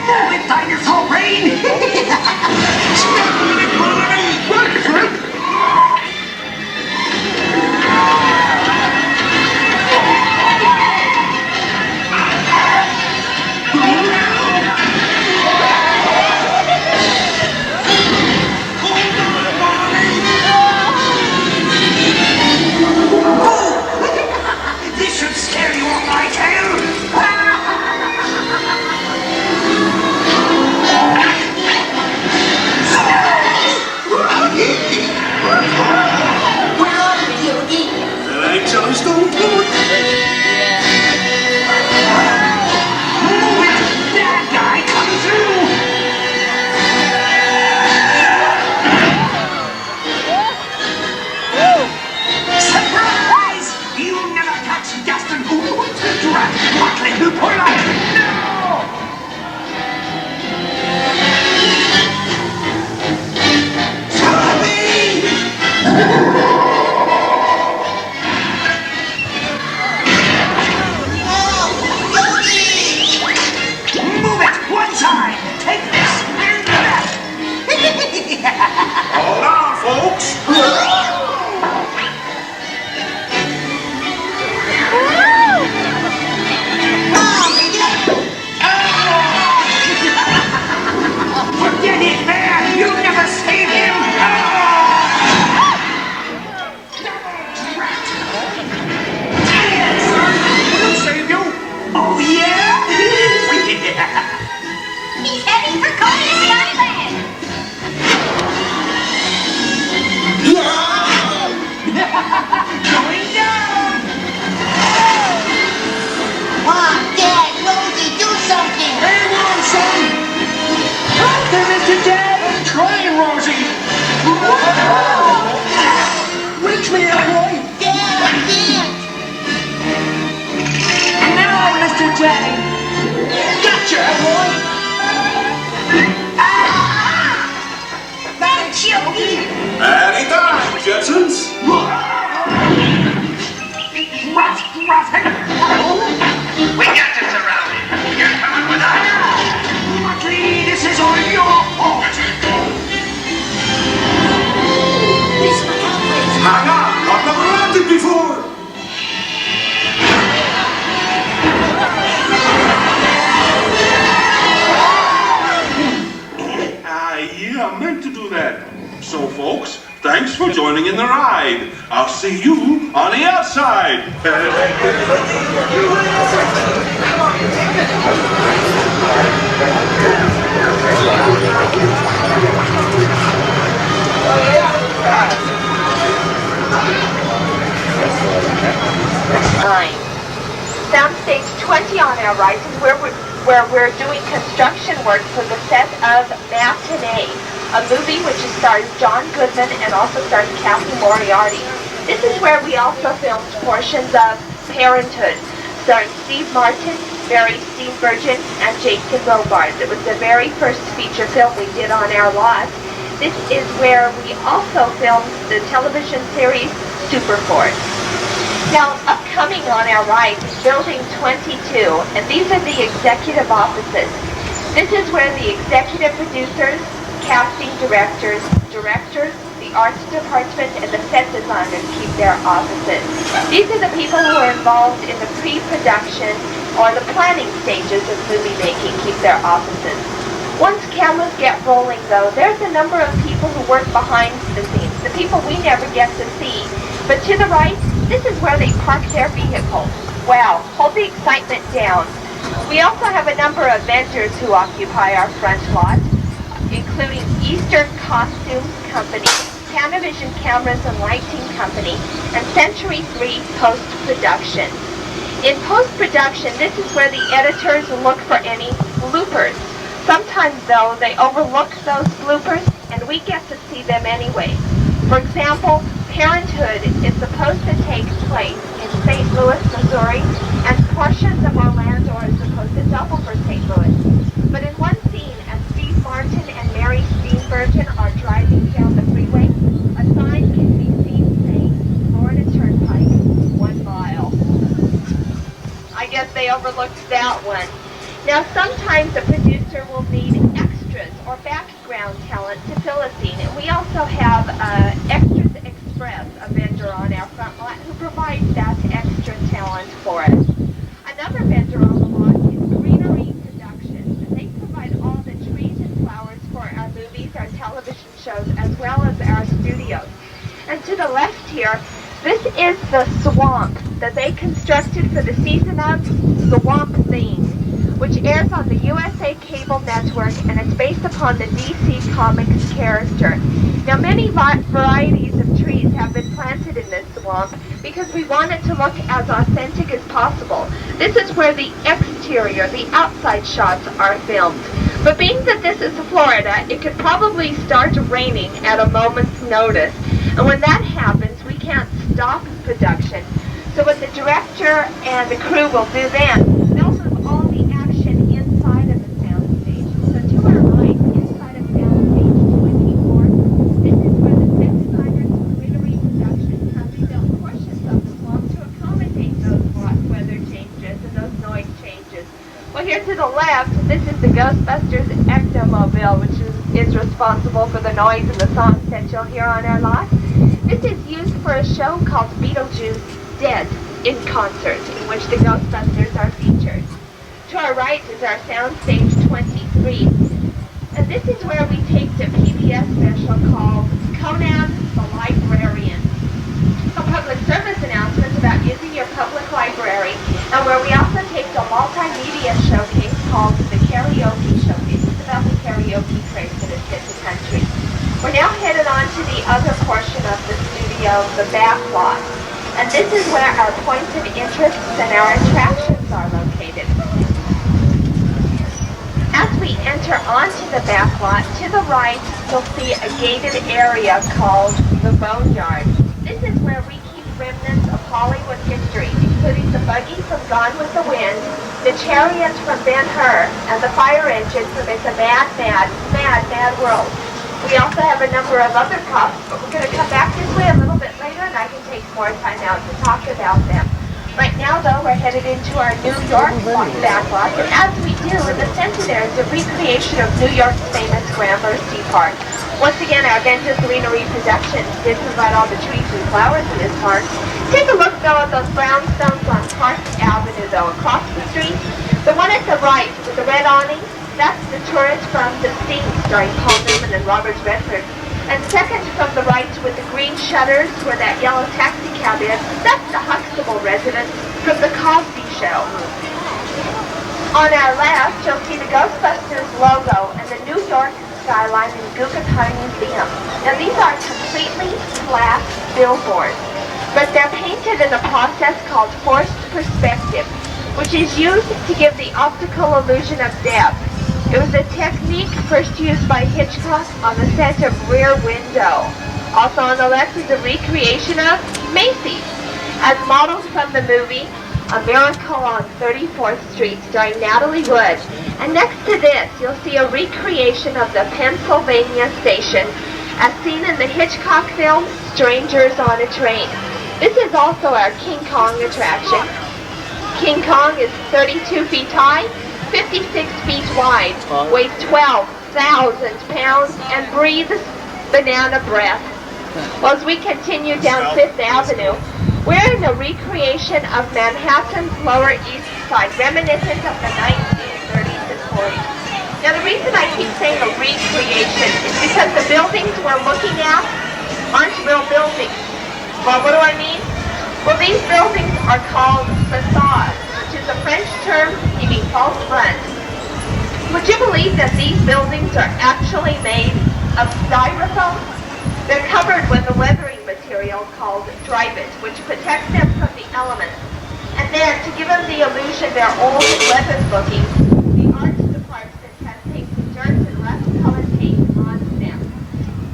Move it, dinosaur brain! This should scare you off my tail! Where are you, Yogi? Thanks, I stole it. Move it! Bad guy coming through! Surprise! You never catch Gaston! Drat Muttley, pull out! No! Move it! One side! Take this and that! Hold on, folks. Jang. Gotcha, boy. That'll kill me. Anytime, Jetsons. We got you surrounded. You're coming with us. Luckily, this is all your fault. Hang on, I've never landed before. Yeah, I meant to do that. So, folks, thanks for joining in the ride. I'll see you on the outside. Soundstage 20 on our right is where we're doing construction work for the set of Matinee, a movie which stars John Goodman and also stars Kathy Moriarty. This is where we also filmed portions of Parenthood, starring Steve Martin, Mary Steenburgen, and Jason Robards. It was the very first feature film we did on our lot. This is where we also filmed the television series Superforce. Now, upcoming on our right is Building 22, and these are the executive offices. This is where the executive producers, casting directors, the arts department, and the set designers keep their offices. These are the people who are involved in the pre-production or the planning stages of movie making keep their offices. Once cameras get rolling, though, there's a number of people who work behind the scenes, the people we never get to see. But to the right, this is where they park their vehicles. Wow, hold the excitement down. We also have a number of vendors who occupy our front lot, including Eastern Costumes Company, Panavision Cameras and Lighting Company, and Century 3 Post-Production. In post-production, this is where the editors look for any bloopers. Sometimes, though, they overlook those bloopers, and we get to see them anyway. For example, Parenthood is supposed to take place in St. Louis, Missouri, and portions of Orlando are supposed to double for St. Louis. But in one scene, as Steve Martin and Mary Steenburgen are driving down the freeway, a sign can be seen saying, Florida Turnpike, 1 mile. I guess they overlooked that one. Now, sometimes a producer will need extras or background talent to fill a scene, and we also have Extras Express, a vendor on our front lot who provides that extra talent for us. Another vendor on the lot is Greenery Productions, and they provide all the trees and flowers for our movies, our television shows, as well as our studios. And to the left here, this is the swamp that they constructed for the season of Swamp Thing, which airs on the USA Cable Network, and it's based upon the DC Comics character. Now, many varieties of trees have been planted in this swamp because we want it to look as authentic as possible. This is where the exterior, the outside shots are filmed. But being that this is Florida, it could probably start raining at a moment's notice. And when that happens, we can't stop production. So what the director and the crew will do then, they'll move all the action inside of the soundstage. So to our right, inside of soundstage 24, this is where the set designers and Greenery Productions have rebuilt portions of the swamp to accommodate those weather changes and those noise changes. Well, here to the left, this is the Ghostbusters Ectomobile, which is responsible for the noise and the songs that you'll hear on our lot. This is used for a show called Beetlejuice Dead in Concert, in which the Ghostbusters are featured. To our right is our Soundstage 23. And this is where we take the PBS special called Conan the Librarian. A public service announcement about using your public library, and where we also take the multimedia showcase called the Karaoke Showcase. It's about the karaoke craze that has hit the country. We're now headed on to the other portion of the studio, the Backlot. And this is where our points of interest and our attractions are located. As we enter onto the Backlot, to the right, you'll see a gated area called the Boneyard. This is where we keep remnants of Hollywood history, including the Buggy from Gone with the Wind, the Chariot from Ben-Hur, and the Fire Engine from It's a Mad, Mad, Mad, Mad World. We also have a number of other props, but we're going to come back this way a little bit later, and I can take more time out to talk about them. Right now, though, we're headed into our New York backlot, and as we do, in the center there is a recreation of New York's famous Grand Mercy Park. Once again, our Venture Greenery Productions did provide all the trees and flowers in this park. Take a look, though, at those brownstones on Park Avenue, though, across the street. The one at the right with the red awning, that's the turret from The Sting, starring Paul Newman and Robert Redford. And second from the right with the green shutters where that yellow taxi cab is, that's the Huxtable residence from The Cosby Show. On our left, you'll see the Ghostbusters logo and the New York skyline in Guggenheim Museum. Now these are completely flat billboards, but they're painted in a process called forced perspective, which is used to give the optical illusion of depth. It was a technique first used by Hitchcock on the set of Rear Window. Also on the left is a recreation of Macy's, as modeled from the movie A Miracle on 34th Street, starring Natalie Wood. And next to this, you'll see a recreation of the Pennsylvania station, as seen in the Hitchcock film Strangers on a Train. This is also our King Kong attraction. King Kong is 32 feet high, 56 feet wide, weighs 12,000 pounds, and breathes banana breath. Well, as we continue down 5th Avenue, we're in a recreation of Manhattan's Lower East Side, reminiscent of the 1930s and 40s. Now, the reason I keep saying a recreation is because the buildings we're looking at aren't real buildings. Well, what do I mean? Well, these buildings are called facades, which is a French term meaning false front. Would you believe that these buildings are actually made of styrofoam? They're covered with a weathering material called Dryvit, which protects them from the elements. And then, to give them the illusion they're old and weathered-looking, the art department has taken dirt and rust-colored paint onto them.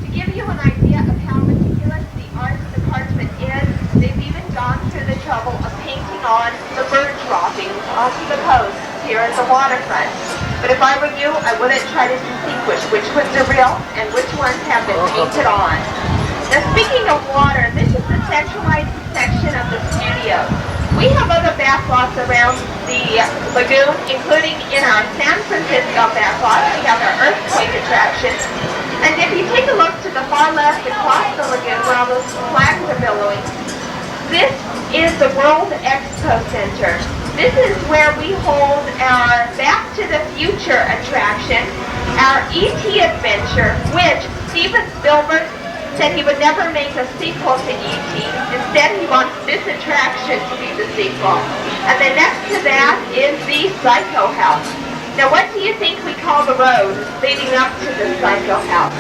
To give you an idea of how meticulous the art department is, they've even gone through the trouble of painting on the bird droppings onto the posts here at the waterfront. But if I were you, I wouldn't try to distinguish which ones are real and which ones have been painted on. Now, speaking of water, this is the centralized section of the studio. We have other backlots around the lagoon, including in our San Francisco backlot. We have our earthquake attraction. And if you take a look to the far left across the lagoon where all those flags are billowing, this is the World Expo Center. This is where we hold our Back to the Future attraction, our E.T. adventure, which Steven Spielberg said he would never make a sequel to E.T. Instead, he wants this attraction to be the sequel. And then next to that is the Psycho House. Now, what do you think we call the road leading up to the Psycho House?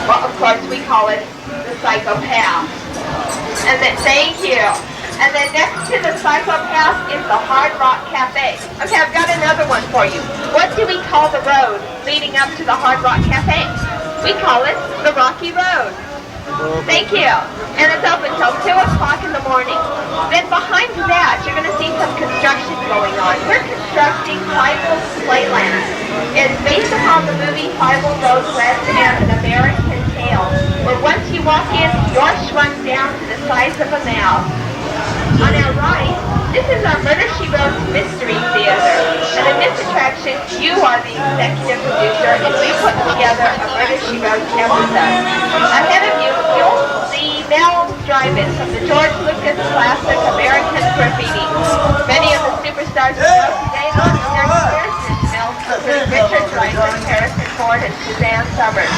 Well, of course, we call it the Psycho Path. And then, thank you. And then next to the Psycho Path is the Hard Rock Cafe. Okay, I've got another one for you. What do we call the road leading up to the Hard Rock Cafe? We call it the Rocky Road. Thank you. And it's open until 2 o'clock in the morning. Then behind that, you're going to see some construction going on. We're constructing Fievel Playland. It's based upon the movie Fievel Goes West and An American Tale, where once you walk in, you're shrunk down to the size of a mouse. On our right, this is our Murder, She Wrote Mystery Theater. And in this attraction, you are the executive producer, and we put together a Murder, She Wrote episode. Ahead of you, you'll see Mel's Drive-In from the George Lucas classic American Graffiti. Many of the superstars we know today on their careers is Mel's Cooper, Richard Dreyfuss, Harrison Ford, and Suzanne Summers.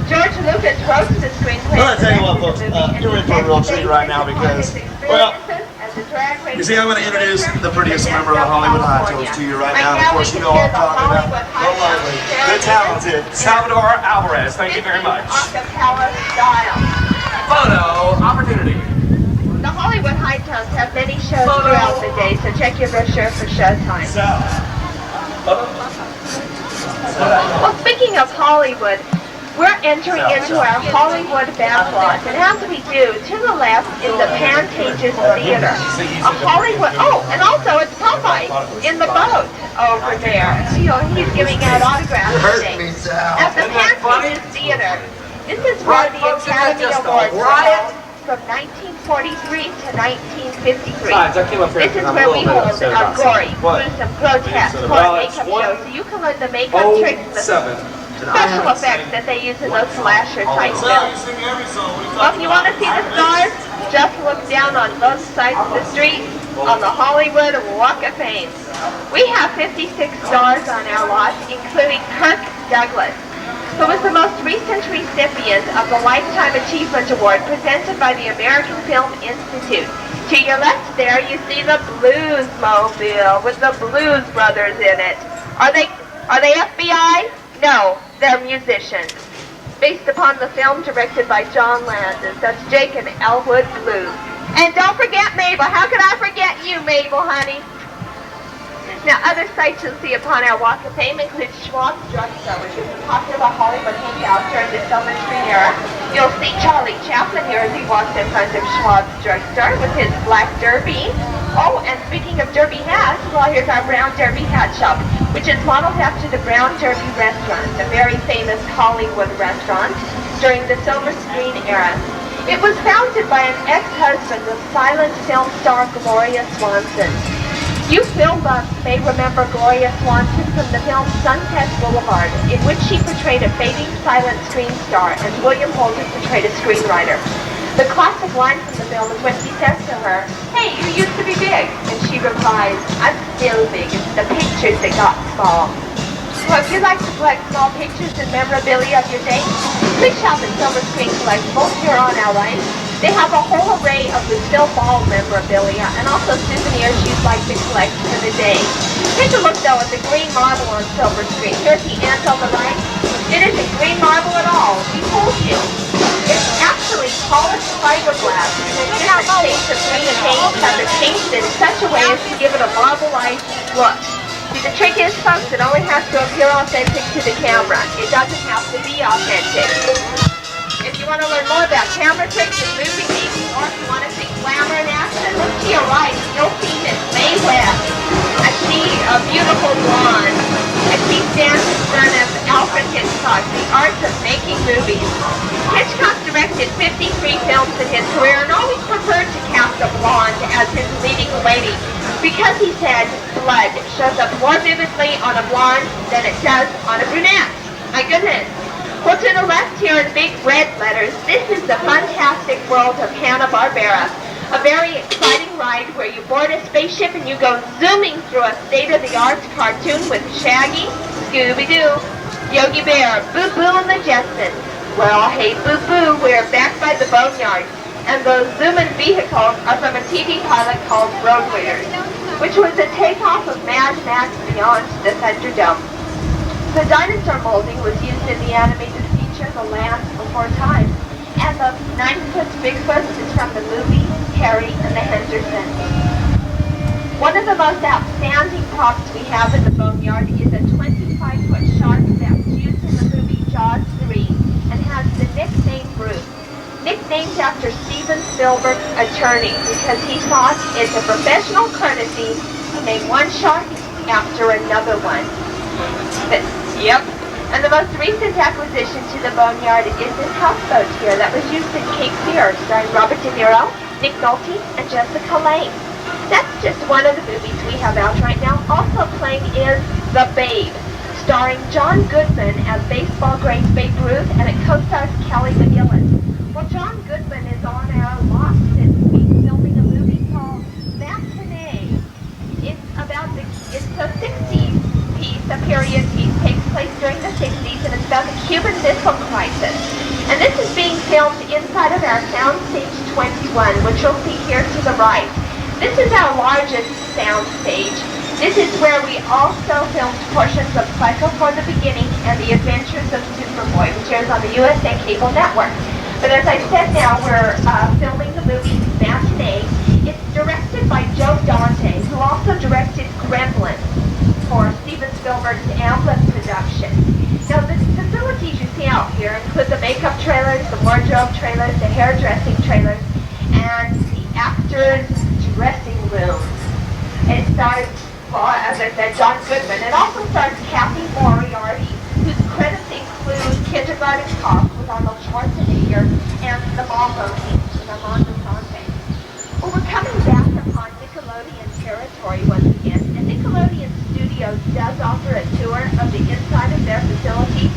George Lucas wrote the screenplay. Well, I tell you what, folks, you're in for a real treat right now because, well, you see, I'm going to introduce the prettiest member of the Hollywood High Tours to you right now. And of course, you know what I'm talking about. The lovely, the talented Salvador Alvarez. Thank you very much. Photo opportunity. The Hollywood High Tours have many shows throughout the day, so check your brochure for showtime. Well, speaking of Hollywood, We're entering into our Hollywood backlot, and as we do, to the left is the Pantages Theater. A Hollywood, oh, and also it's Popeye in the boat over there. You know, he's giving out autographs today. At the Pantages Theater, this is where the Academy Awards were held from 1943 to 1953. This is where we hold our gory, gruesome, grotesque horror makeup shows, so you can learn the makeup tricks and the special effects that they use in those slasher type films. Well, if you want to see the stars, just look down on both sides of the street on the Hollywood Walk of Fame. We have 56 stars on our lot, including Kirk Douglas, who was the most recent recipient of the Lifetime Achievement Award presented by the American Film Institute. To your left there, you see the Blues Mobile with the Blues Brothers in it. Are they FBI? No, they're musicians. Based upon the film directed by John Landis, that's Jake and Elwood Blues. And don't forget Mabel. How could I forget you, Mabel, honey? Now, other sites you'll see upon our Walk of Fame include Schwab's Drugstore, which was a popular Hollywood hangout during the Silver Screen era. You'll see Charlie Chaplin here as he walks in front of Schwab's Drugstore with his black derby. Oh, and speaking of derby hats, well, here's our Brown Derby Hat Shop, which is modeled after the Brown Derby Restaurant, a very famous Hollywood restaurant during the Silver Screen era. It was founded by an ex-husband of silent film star Gloria Swanson. You film buffs may remember Gloria Swanson from the film Sunset Boulevard, in which she portrayed a fading silent screen star, and William Holden portrayed a screenwriter. The classic line from the film is when he says to her, "Hey, you used to be big," and she replies, "I'm still big, it's the pictures that got small." Well, if you like to collect small pictures and memorabilia of your day, please shop at Silver Screen Collectibles here on our line. They have a whole array of Lucille Ball memorabilia and also souvenirs you'd like to collect for the day. Take a look, though, at the green marble on Silver Screen. Here's the ant on the right. It isn't green marble at all. We told you. It's actually polished fiberglass, and different shades of green paint have been painted in such a way as to give it a marble-like look. See, the trick is, folks, it only has to appear authentic to the camera. It doesn't have to be authentic. If you want to learn more about camera tricks and movie making, or if you want to see glamour and action, look to your right. You'll see Miss Mae West. I see a beautiful blonde. And she stands in front of Alfred Hitchcock, the art of making movies. Hitchcock directed 53 films in his career and always preferred to cast a blonde as his leading lady because he said blood shows up more vividly on a blonde than it does on a brunette. My goodness. Well, to the left here in big red letters, this is the fantastic world of Hanna Barbara. A very exciting ride where you board a spaceship and you go zooming through a state-of-the-art cartoon with Shaggy, Scooby-Doo, Yogi Bear, Boo-Boo, and the Jetsons. Well, hey, Boo-Boo, we're back by the Boneyard. And those zooming vehicles are from a TV pilot called Road Warriors, which was a takeoff of Mad Max Beyond the Thunderdome. The dinosaur molding was used in the animated feature The Land Before Time, and the 9-foot Bigfoot is from the movie Harry and the Hendersons. One of the most outstanding props we have in the Boneyard is a 25-foot shark that was used in the movie Jaws 3 and has the nickname Bruce, nicknamed after Steven Spielberg's attorney because he thought it's a professional courtesy to name one shark after another one. Yep. And the most recent acquisition to the Boneyard is this houseboat here that was used in Cape Fear, starring Robert De Niro, Nick Nolte, and Jessica Lange. That's just one of the movies we have out right now. Also playing is The Babe, starring John Goodman as baseball great Babe Ruth, and it co-stars Kelly McGillis. Well, John Goodman is on our lot since we're filming a movie called Matinee. It's a 60s piece, a period piece, takes place during the 60s, and it's about the Cuban Missile Crisis. And this is being filmed inside of our Soundstage 21, which you'll see here to the right. This is our largest soundstage. This is where we also filmed portions of Psycho for the Beginning and The Adventures of Superboy, which airs on the USA Cable Network. But as I said now, we're filming the movie Matinee. It's directed by Joe Dante, who also directed Gremlins for Steven Spielberg's Amblin production. Now, the facilities you see out here the wardrobe trailers, the hairdressing trailers, and the actors' dressing rooms. It stars, well, as I said, John Goodman. It also stars Kathy Moriarty, whose credits include Kindergarten Cop with Arnold Schwarzenegger and The Mambo King with Armando Sante. Well, we're coming back upon Nickelodeon territory once again, and Nickelodeon Studios does offer a tour of the inside of their facility.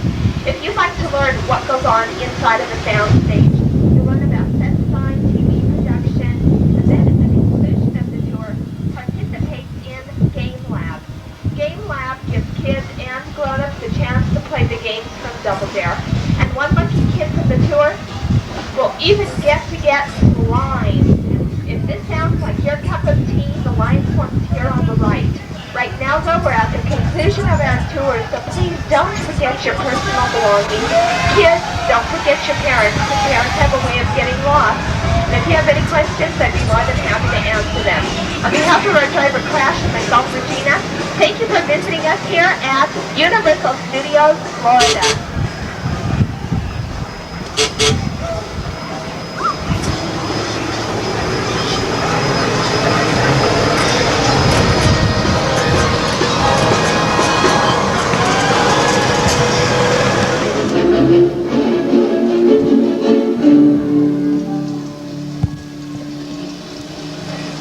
If you'd like to learn what goes on inside of a soundstage, you'll learn about set design, TV production, and then at the conclusion of the tour, participate in Game Lab. Game Lab gives kids and grown-ups a chance to play the games from Double Dare. And one lucky kid from the tour will even get lines. If this sounds like your cup of tea, the line forms here on the right. Right now, though, we're at the conclusion of our tour, so please don't forget your personal belongings. Kids, don't forget your parents, because parents have a way of getting lost. And if you have any questions, I'd be more than happy to answer them. On behalf of our driver, Crash, and myself, Regina, thank you for visiting us here at Universal Studios, Florida.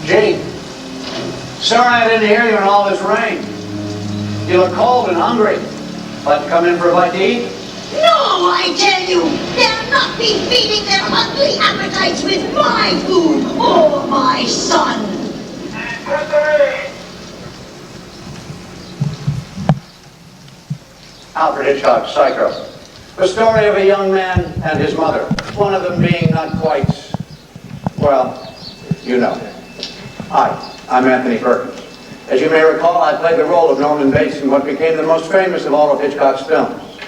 Gee, sorry I didn't hear you in all this rain. You look cold and hungry. Like to come in for a bite to eat? No, I tell you, they'll not be feeding their hungry appetites with my food or my son. Alfred Hitchcock's Psycho. The story of a young man and his mother. One of them being not quite, well, you know. Hi, I'm Anthony Perkins. As you may recall, I played the role of Norman Bates in what became the most famous of all of Hitchcock's films.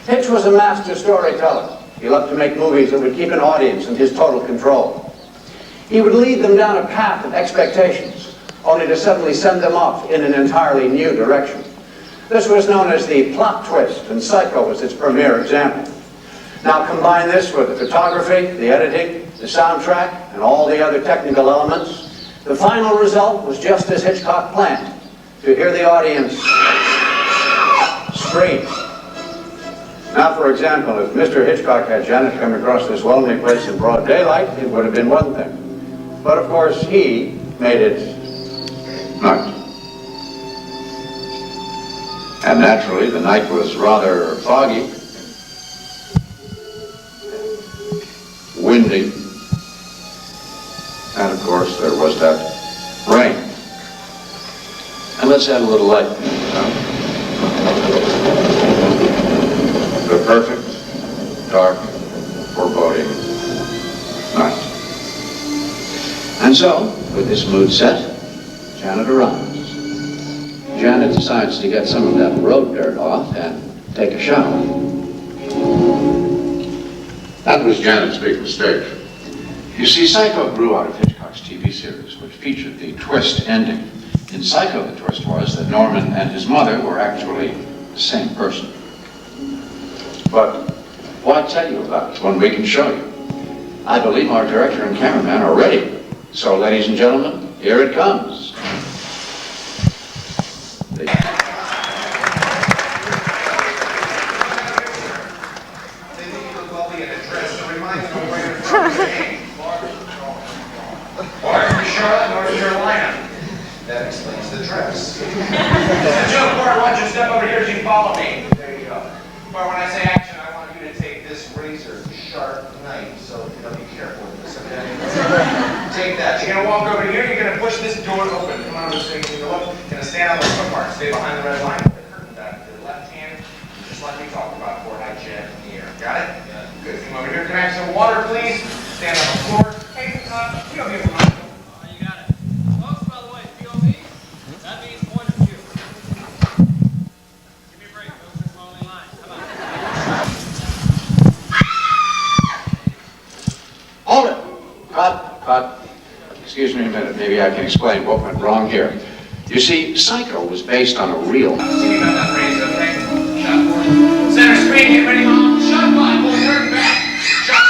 Hitch was a master storyteller. He loved to make movies that would keep an audience in his total control. He would lead them down a path of expectations, only to suddenly send them off in an entirely new direction. This was known as the plot twist, and Psycho was its premier example. Now combine this with the photography, the editing, the soundtrack, and all the other technical elements. The final result was just as Hitchcock planned, to hear the audience scream. Now, for example, if Mr. Hitchcock had Janet come across this lonely place in broad daylight, it would have been one thing. But of course, he made it night. And naturally, the night was rather foggy, windy, and of course, there was that rain. And let's add a little light. The perfect, dark, foreboding night. And so, with this mood set, Janet arrives. Janet decides to get some of that road dirt off and take a shower. That was Janet's big mistake. You see, Psycho grew out of Hitchcock's TV series, which featured the twist ending. In Psycho, the twist was that Norman and his mother were actually the same person. But why tell you about it when we can show you? I believe our director and cameraman are ready. So, ladies and gentlemen, here it comes. North Carolina. That explains the dress. Joe Bart, why don't you step over here as you follow me? There you go. Bart, when I say action, I want you to take this razor sharp knife, so be careful with this, okay? Take that. You're gonna walk over here, you're gonna push this door open. Come on over so you can go up. You're gonna stand on the foot mark, stay behind the red line, put the curtain back to the left hand, just like we talked about before, high jab in the air. Got it? Yeah. Good. Come over here. Can I have some water, please? Stand on the floor. Hey, you don't need a Excuse me a minute, maybe I can explain what went wrong here. You see, Psycho was based on a real... You got that razor, okay? Shot forward. Center screen, get ready, Mom. Shot 5, we'll turn back. Shot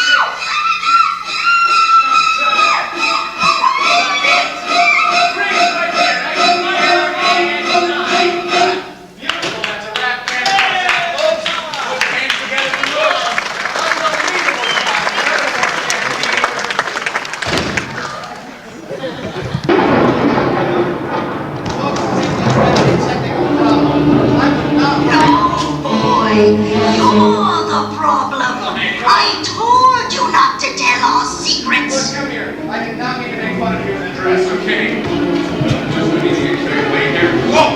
Okay. Just let me see if I wait here. Whoa!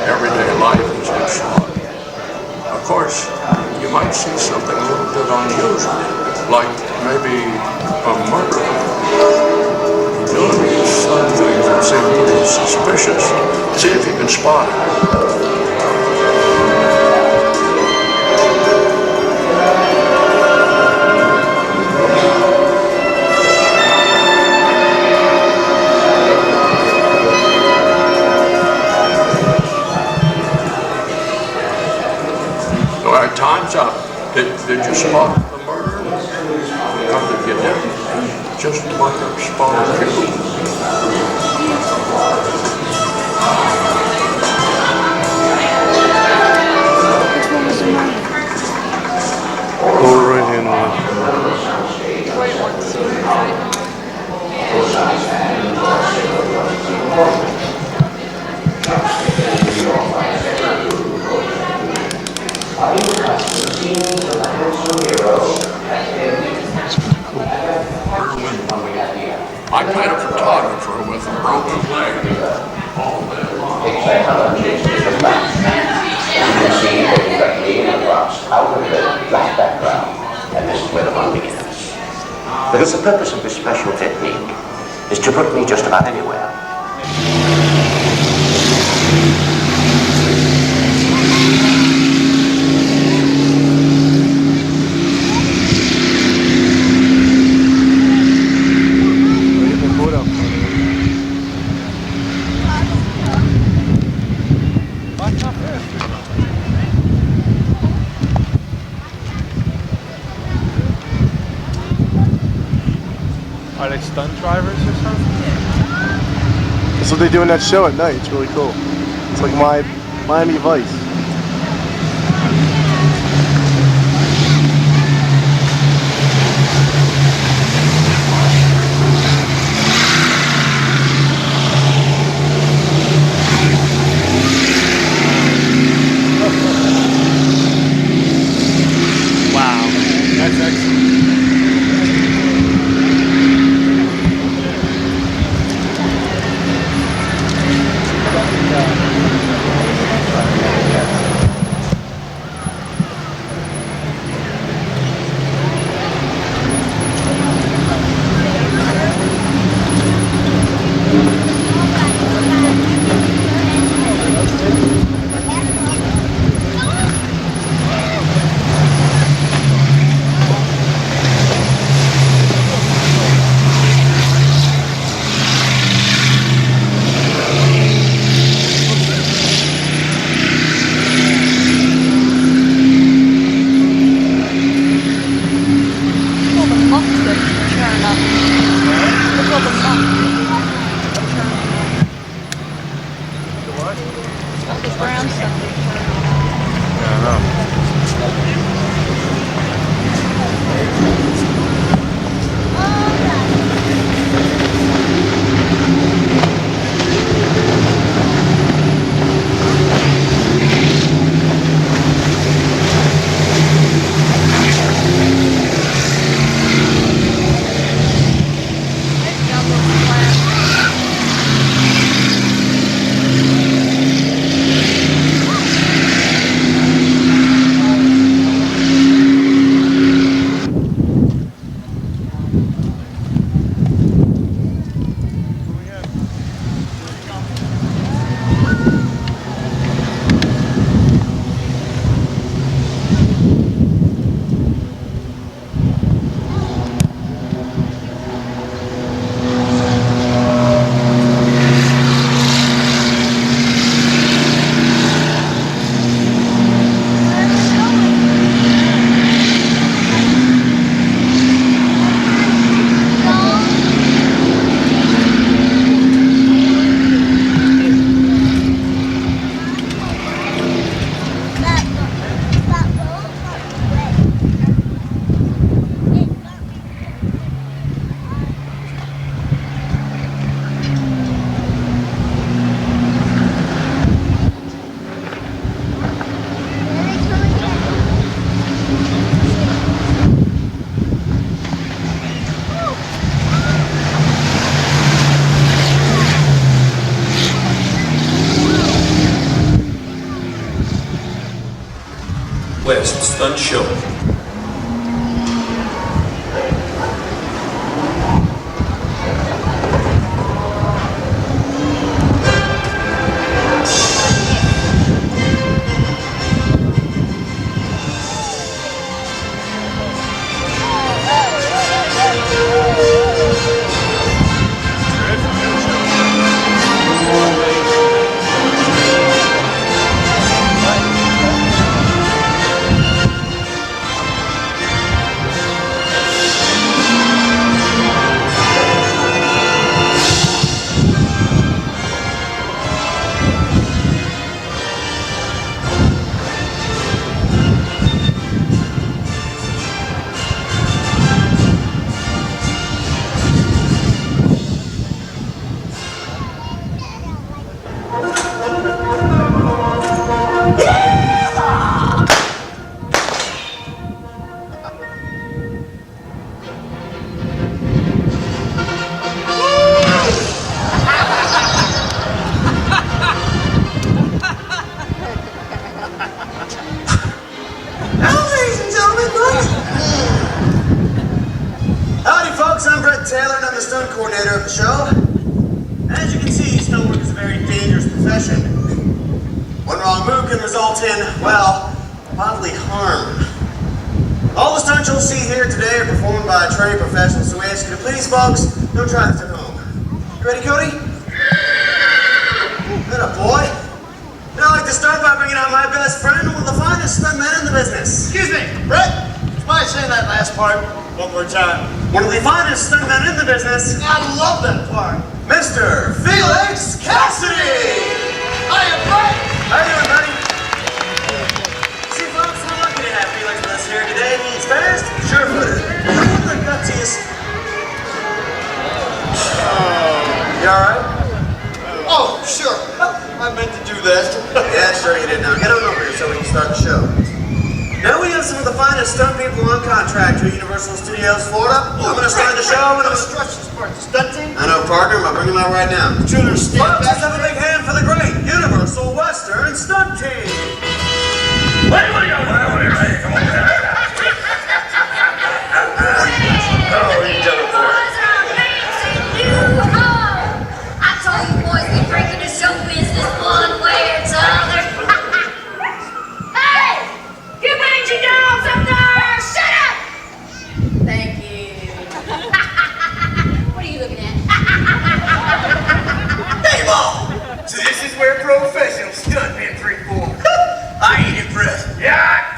Everyday life is Hitchcock. Of course, you might see something a little bit unusual, like maybe a murder. Doing some things that seem a little suspicious. See if you can spot it. Time's up. Did you spot the murder? How did you get just like I spotted you. Lower right hand one. I played a photographer with a broken leg. All day long. You can see that you've got me and Ross out of the black background, and this is where the fun begins. Because the purpose of this special technique is to put me just about anywhere. Are they stunt drivers or something? That's what they do in that show at night. It's really cool. It's like Miami Vice. Wow, that's excellent. best stunt show. Folks, don't try this at home. You ready, Cody? Good boy. Now I'd like to start by bringing out my best friend, one of the finest stuntmen in the business. Excuse me, Brett. Do you mind saying that last part one more time? One of the finest stuntmen in the business. I love that part. Mr. Felix Cassidy. Hiya, Brett. How you doing, buddy? See, folks, we're lucky to have Felix with us here today. He's fast, sure-footed, one of the gutsiest. You alright? Oh, sure. I meant to do that. Yeah, sure you did. Now get on over here so we can start the show. Now we have some of the finest stunt people on contract to Universal Studios, Florida. I'm going to start the show and I'm going to stretch this part. The stunt team? I know, partner. I'm bringing them out right now. Folks, let's have a big hand for the great Universal Western Stunt Team. Wait, come on. Oh, what are you doing for? One way or t'other. Hey! You mangy dogs up there! Shut up! Thank you. What are you looking at? Hey, Mom! So this is where professional stuntmen freeform. I ain't impressed. Yeah!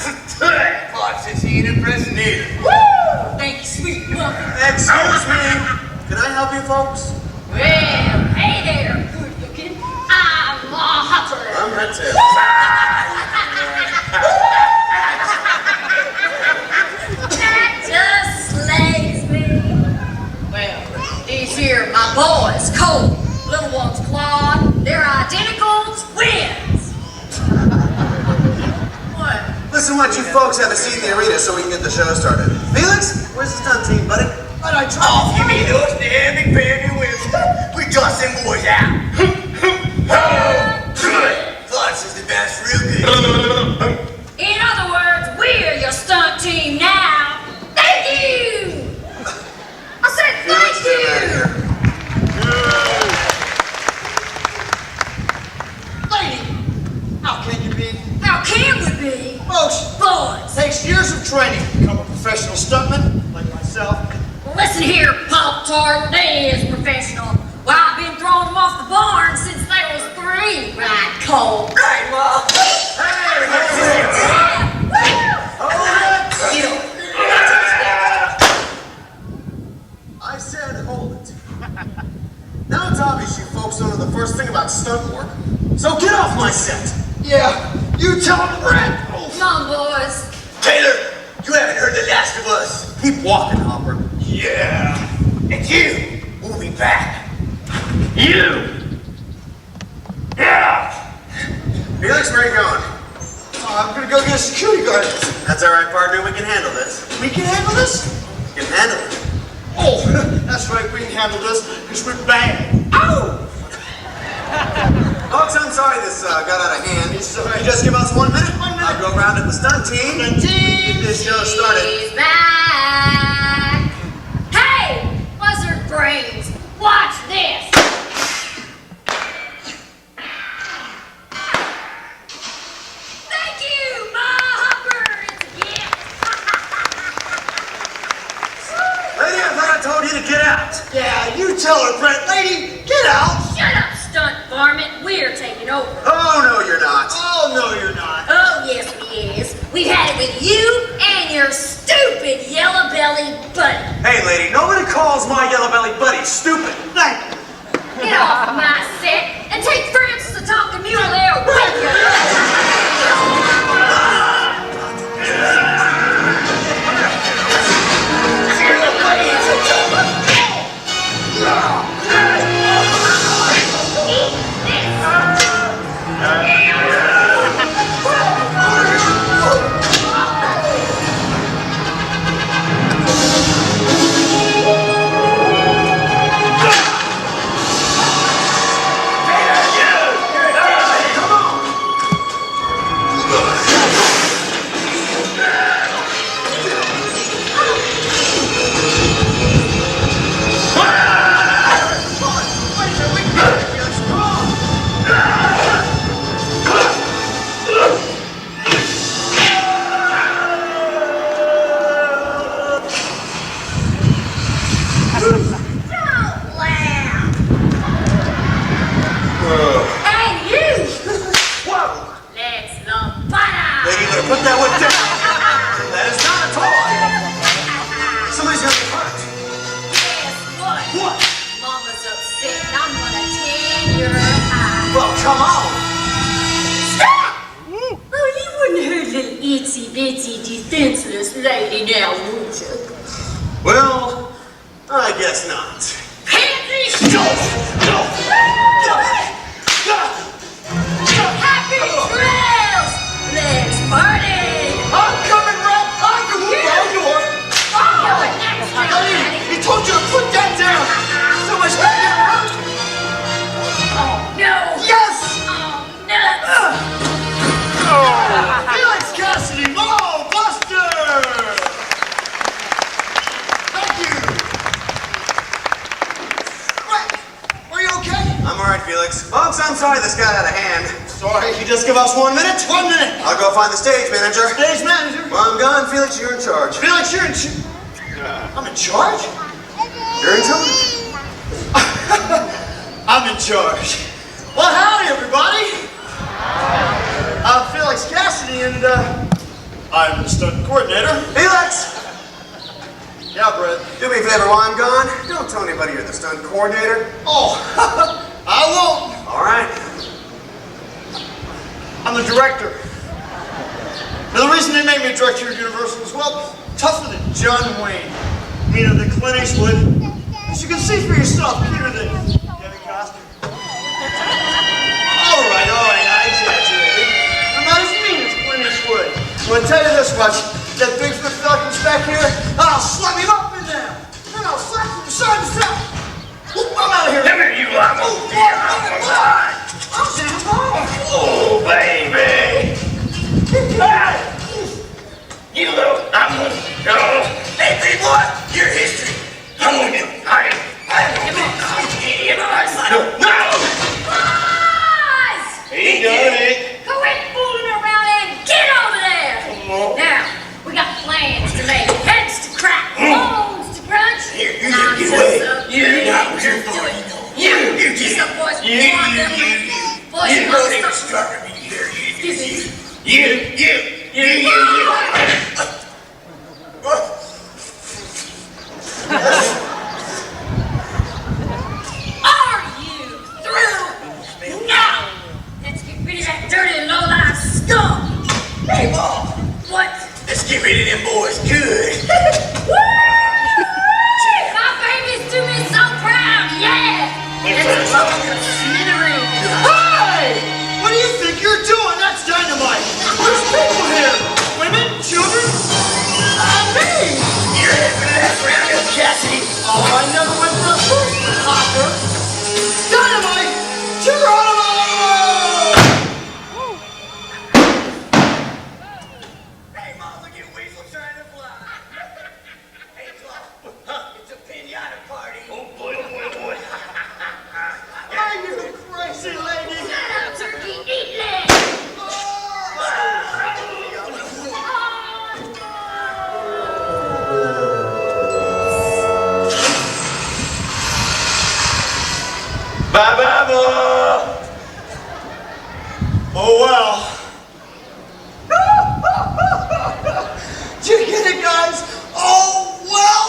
Fox says he ain't impressed neither. Woo! Thank you, sweet woman. Excuse me. Can I help you, folks? Well, hey there, good looking. I'm Hunter. I'm Hunter. That just slays me. Well, these here my boys, Cole, little one's Claude. They're identical twins. What? Listen, what you folks have a seat in the arena so we can get the show started. Felix, where's the stunt team, buddy? But I tried. Oh, you mean those damn big baby whips? We tossed them boys out. Flux is the best, real good. In other words, we're your stunt team now. Thank you. I said thank you. Lady, how can you be? How can we be? Folks, Boys. takes years of training to become a professional stuntman like myself. Listen here, Pop-Tart, they is professional. Well, I've been throwing them off the barn since they was 3. Right, Cole? Right, Mom. I said hold it. Now it's obvious you folks don't know the first thing about stunt work. So get off my set. Yeah, you tell them, Brett. Come on, boys. Taylor, you haven't heard the last of us. Keep walking, Hopper. Yeah. And you, we'll be back. You. Yeah. Felix, where are you going? I'm gonna go get a security guard. That's all right, partner. We can handle this. We can handle this? We can handle it. Oh, that's right. We can handle this because we're bad. Ow! Folks, I'm sorry this got out of hand. You just give us 1 minute. I'll go round at the stunt team. Get this show started. He's back. Hey, buzzard brains, watch this. Thank you, Ma Hopper. It's a gift. Lady, I thought I told you to get out. Yeah, you tell her, Brent. Lady, get out. Shut up, stunt varmint. We're taking over. Oh, no, you're not. Oh, no, you're not. Oh, yes, we is. We've had it with you and your stupid yellow belly buddy. Hey, lady, nobody calls my yellow belly buddy stupid. Thank you. Get off my set and take Francis the talking mule there with you. Put that one down. That is not a toy. Somebody's gonna be hurt. What? Mama's upset and I'm gonna tan your eye. Well, come on. Stop! Oh, you wouldn't hurt little itsy bitsy defenseless lady now, would you? Well, I guess not. Panties! No! Happy trails! Let's party! I'm coming, Brent. I'm coming. He told you to put that down. So much better. Oh, no! Yes! Oh, nuts! Felix Cassidy, Mo Buster! Thank you. Brent, are you okay? I'm alright, Felix. Folks, I'm sorry this got out of hand. Sorry. You just give us 1 minute? 1 minute. I'll go find the stage manager. Stage manager? Well, I'm gone. Felix, you're in charge. Felix, you're in charge? I'm in charge? You're in charge. I'm in charge. Well, howdy, everybody. I'm Felix Cassidy, and I'm the stunt coordinator. Felix! Yeah, Brett. Do me a favor while I'm gone. Don't tell anybody you're the stunt coordinator. Oh, I won't. All right. I'm the director. Now, the reason they made me director of Universal is, well, tougher than John Wayne. Meaner than Clint Eastwood. As you can see for yourself, cuter than Kevin Costner. All right, I exaggerated. I'm not as mean as Clint Eastwood. Well, I'll tell you this much. That big foot fella comes back here, and I'll slap him up and down. Then I'll slap him from side to side. I'm out of here. Come here, you lot. Oh, baby. Hey! You little, I'm gonna go. Hey, big boy, your history. I'm gonna get, I'm idiot. No! Boys! He done it. Quit fooling around and get over there! Now, we got plans to make, heads to crack, bones to crunch. Here, you get away. You not here for it. You These get boys you want them. Boys, you you don't must even stop. start me here. Excuse me. You. Are you through? Now! Let's get rid of that dirty low-life scum! Hey, Mom. What? Let's get rid of them boys good. Woo! My baby's to me so proud, yeah! Let's blow up the smithereens! Hey! What do you think you're doing? That's dynamite. There's people here. Women, children, me. You're heading for that round, Cassidy. Oh, I never went for a first hopper. Dynamite! Geronimo! trying to fly. Hey, Clark, it's a pinata party. Oh boy, oh boy, oh boy. Are you crazy, lady? Shut up, turkey, eat leg! Bye, Baba. Oh well. Did you get it, guys? Oh well.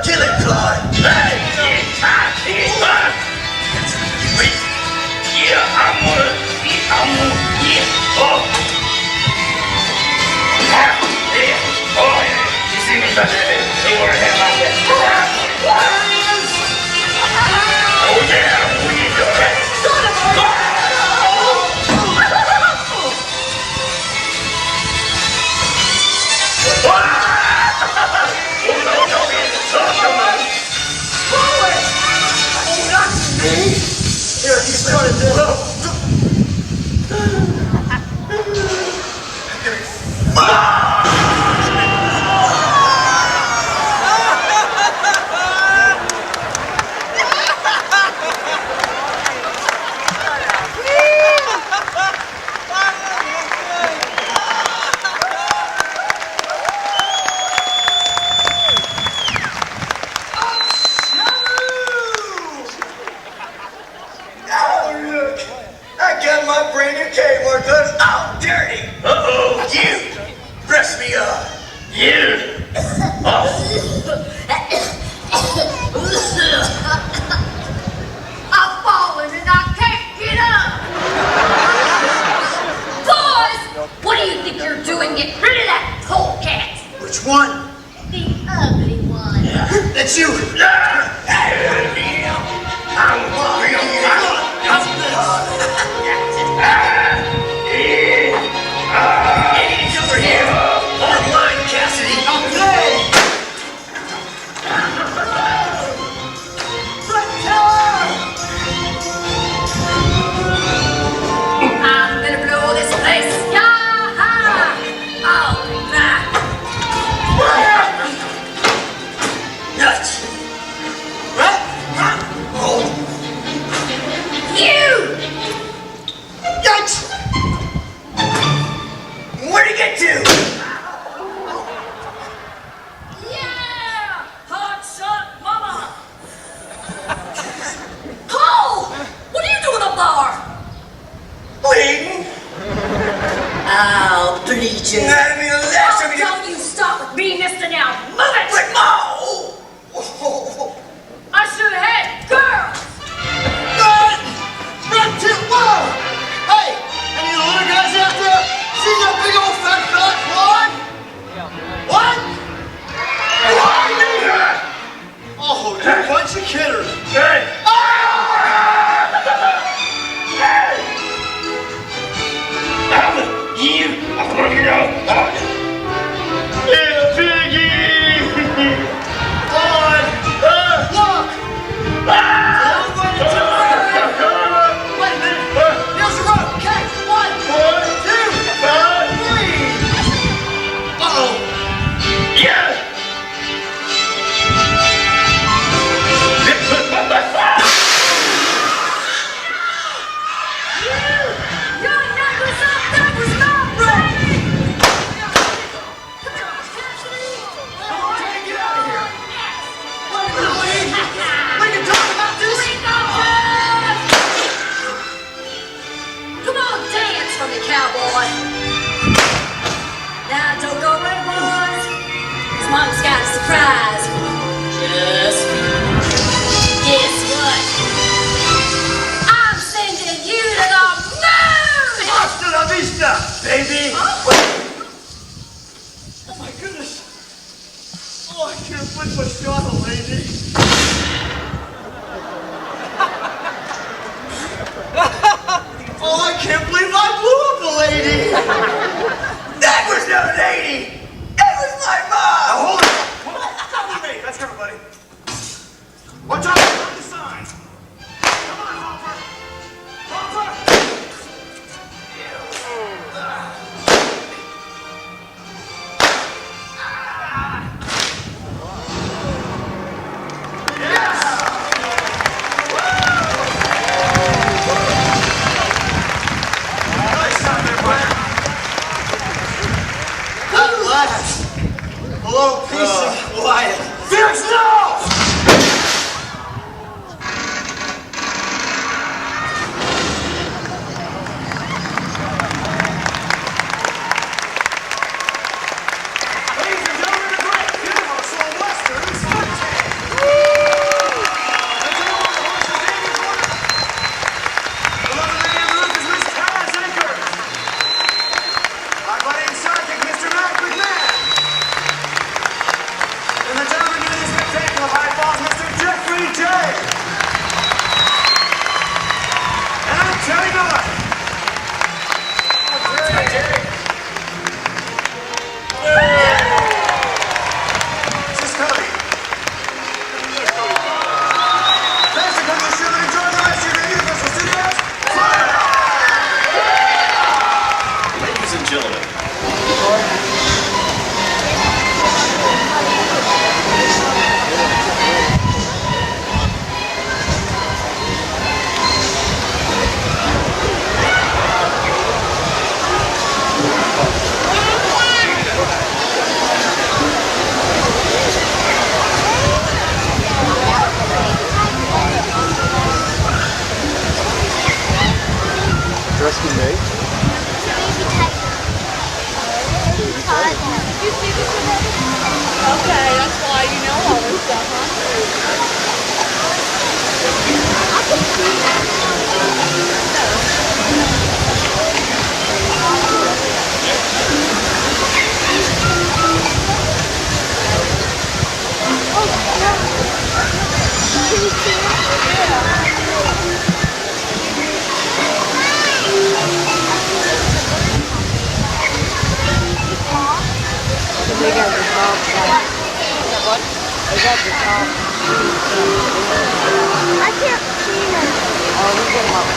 Kill it, Claude. Hey, wait. Yeah, I'm gonna, yeah, oh. Yeah, oh, yeah. You see me, but they wanna have my best. Oh yeah, we do it. Here, he started this. I got my brand new Kmart clothes all dirty. Uh-oh, you. Dress me up. You. Oh. I've fallen and I can't get up. Boys, what do you think you're doing? Get rid of that polecat. Which one? The ugly one. That's you. He's over here. Online, Cassidy. Okay. I'm gonna blow this place. Yaha! Oh, back. Nuts. What? Oh. You! Yikes! Where'd he get to? Yeah! Hot shot mama! Cole! What are you doing up there? Bleeding. I'll bleed you. That'd be the last time you do. Don't you stop with being Mr. Now. Move it! But Mo! I should have had girls! Run! Run to whoa! Hey! Any older guys out there? See that big old fat fella, Claude? What? Oh, you bunch of kidders! Good. I'm gonna get out. Little piggy! Claude! Look! Wait a minute! Here's the rope! Okay! 1, 2, 3! Uh-oh! Yeah! Cowboy. Now don't go away, boys. Cause Mom's got a surprise. Just guess what? I'm sending you to the moon! Hasta la vista, baby! Oh my goodness! Oh, I can't believe I shot a lady! Oh, I can't believe I blew up a lady! That was no lady! It was my mom! Now hold it! Come with me! Let's go, buddy! Watch out! On the sign! Come on, Hopper! Hopper! Relax. Hello, peace and quiet. Felix, no! Okay, that's why you know all this stuff, They got the top. What? They got the top. I can't see it. Oh, we get them up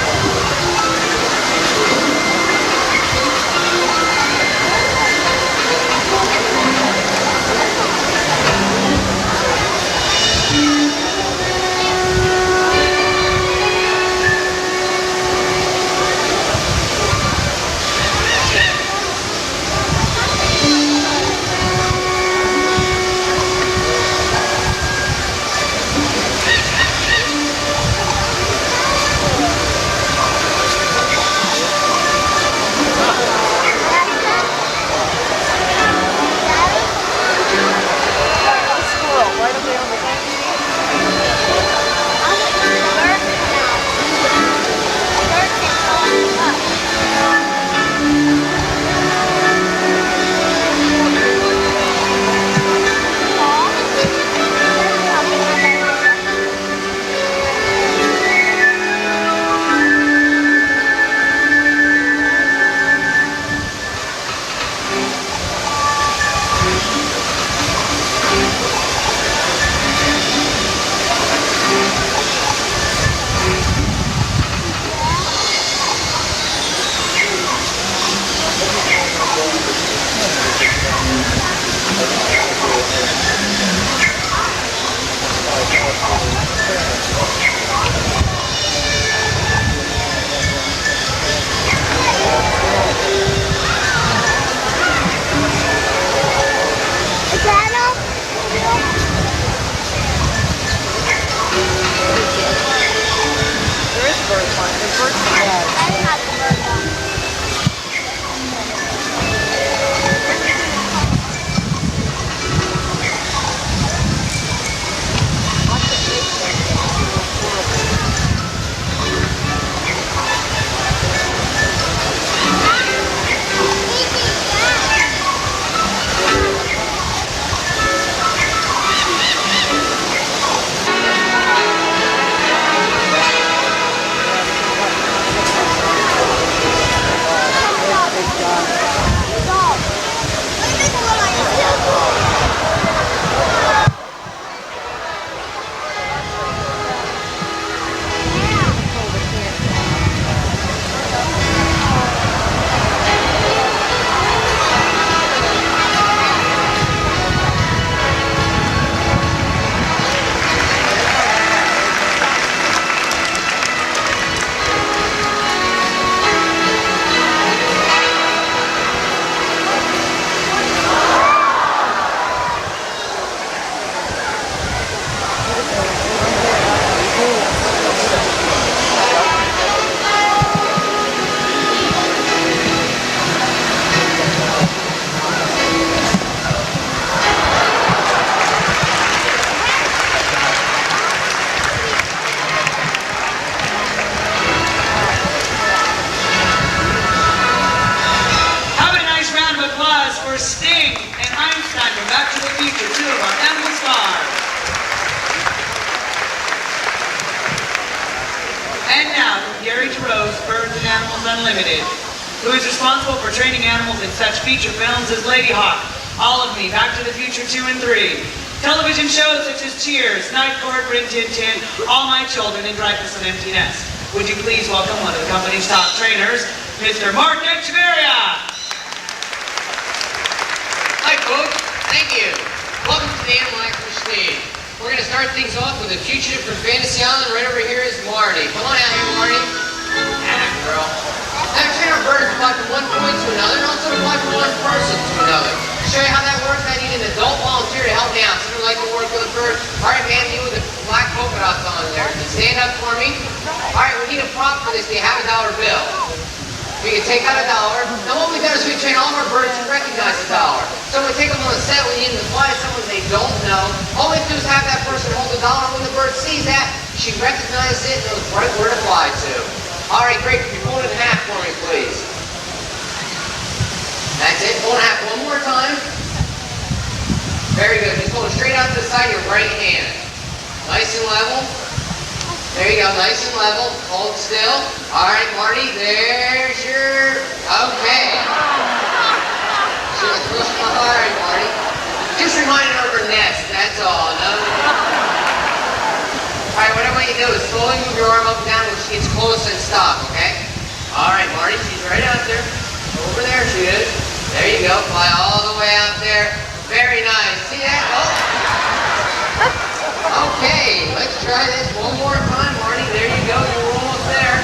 for Sting and Einstein from Back to the Future, two of our animal stars. And now, from Gary DeRose, Birds and Animals Unlimited, who is responsible for training animals in such feature films as Lady Hawk, All of Me, Back to the Future 2 and 3, television shows such as Cheers, Night Court, Rin Tin Tin, All My Children, and Dreyfus and Empty Nest. Would you please welcome one of the company's top trainers, Mr. Mark Echeverria. Hi, folks. Thank you. Welcome to the Animal Actor Stage. We're going to start things off with a fugitive from Fantasy Island. Right over here is Marty. Come on out here, Marty. Atta girl. Now, train our birds to fly from one point to another and also to fly from one person to another. To show you how that works, I need an adult volunteer to help me out. Someone like to work with a bird. All right, man, you with the black polka dots on there. Can you stand up for me? All right, we need a prop for this. Do you have a $1 bill? We can take out $1. Now what we've done is we train all of our birds to recognize $1. So when we take them on the set, we need them to fly to someone they don't know. All we have to do is have that person hold $1. When the bird sees that, she recognizes it and knows right where to fly to. All right, great. Can you fold it in half for me, please? That's it. Fold it in half one more time. Very good. Just hold it straight out to the side of your right hand. Nice and level. There you go, nice and level. Hold still. All right, Marty, there's your... Okay. All right, Marty. Just reminding her of her nest, that's all. No? All right, what I want you to do is slowly move your arm up and down when she gets close and stop, okay? All right, Marty, she's right out there. Over there she is. There you go, fly all the way out there. Very nice. See that? Oh. Okay, let's try this one more time, Marty. There you go, you're almost there.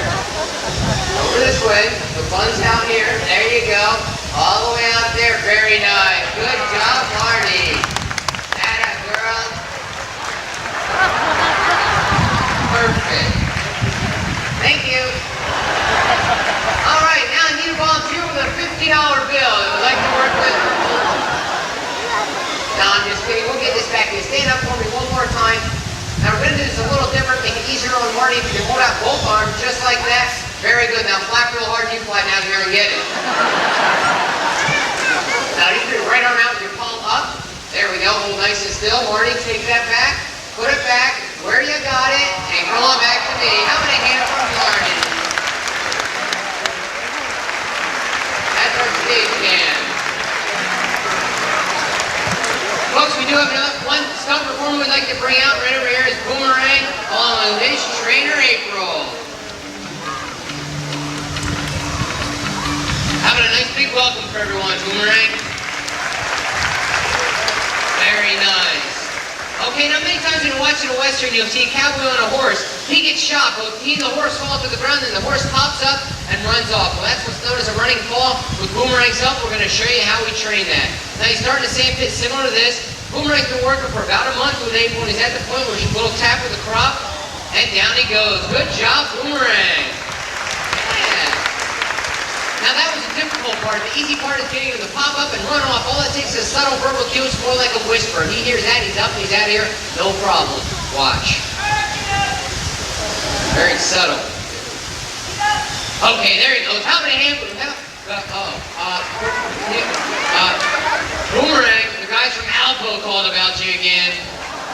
Over this way, the fun's down here. There you go. All the way out there. Very nice. Good job, Marty. Atta girl. Perfect. Thank you. All right, now I need a volunteer with a $50 bill that would like to work with. No, I'm just kidding. We'll get this back. Can you stand up for me one more time? Now we're going to do this a little different, make it easier on Marty. If you can hold out both arms just like that. Very good. Now flap real hard. You fly down here and get it. Now you put your right arm out with your palm up. There we go. Hold nice and still. Marty, take that back. Put it back where you got it. And come on back to me. How many hands from Marty? That's our stage hand. Folks, we do have one stunt performer we'd like to bring out. Right over here is Boomerang, along with his trainer, April. Having a nice big welcome for everyone, Boomerang. Very nice. Okay, now many times when you're watching a Western, you'll see a cowboy on a horse. He gets shot, but the horse falls to the ground, and the horse pops up and runs off. Well, that's what's known as a running fall. With Boomerang's help, we're going to show you how we train that. Now, he's starting to sand pit similar to this. Boomerang's been working for about a month with April, and he's at the point where she's a little tap with the crop, and down he goes. Good job, Boomerang. Yeah. Now, that was the difficult part. The easy part is getting him to pop up and run off. All it takes is a subtle verbal cue. It's more like a whisper. He hears that, he's up, he's out of here. No problem. Watch. Very subtle. Okay, there he goes. How many hands would have? Boomerang, the guys from Alpo called about you again.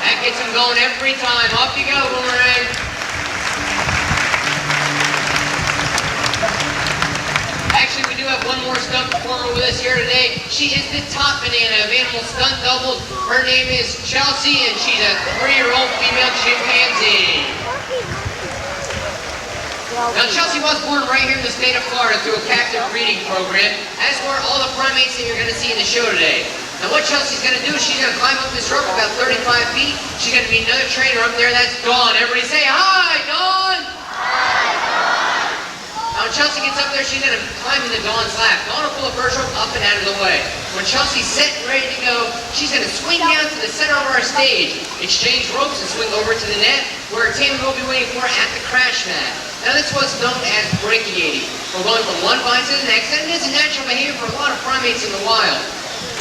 That gets him going every time. Off you go, Boomerang. Actually, we do have one more stunt performer with us here today. She is the top banana of animal stunt doubles. Her name is Chelsea, and she's a 3-year-old female chimpanzee. Now, Chelsea was born right here in the state of Florida through a captive breeding program, as were all the primates that you're going to see in the show today. Now, what Chelsea's going to do is she's going to climb up this rope about 35 feet. She's going to be another trainer up there. That's Dawn. Everybody say, hi, Dawn! Hi, Dawn! Now, when Chelsea gets up there, she's going to climb into Dawn's lap. Dawn will pull a first rope up and out of the way. When Chelsea's set and ready to go, she's going to swing down to the center of our stage, exchange ropes, and swing over to the net, where her team will be waiting for her at the crash mat. Now, this is what's known as brachiating. We're going from one vine to the next, and it is a natural behavior for a lot of primates in the wild.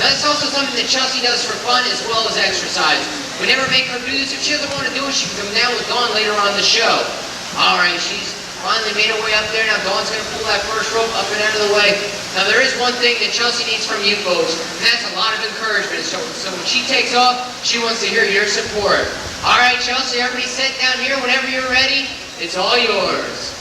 Now, it's also something that Chelsea does for fun as well as exercise. We never make her do this. If she doesn't want to do it, she can come down with Dawn later on in the show. All right, she's finally made her way up there. Now, Dawn's going to pull that first rope up and out of the way. Now there is one thing that Chelsea needs from you folks, and that's a lot of encouragement. So when she takes off, she wants to hear your support. All right, Chelsea, everybody sit down here. Whenever you're ready, it's all yours.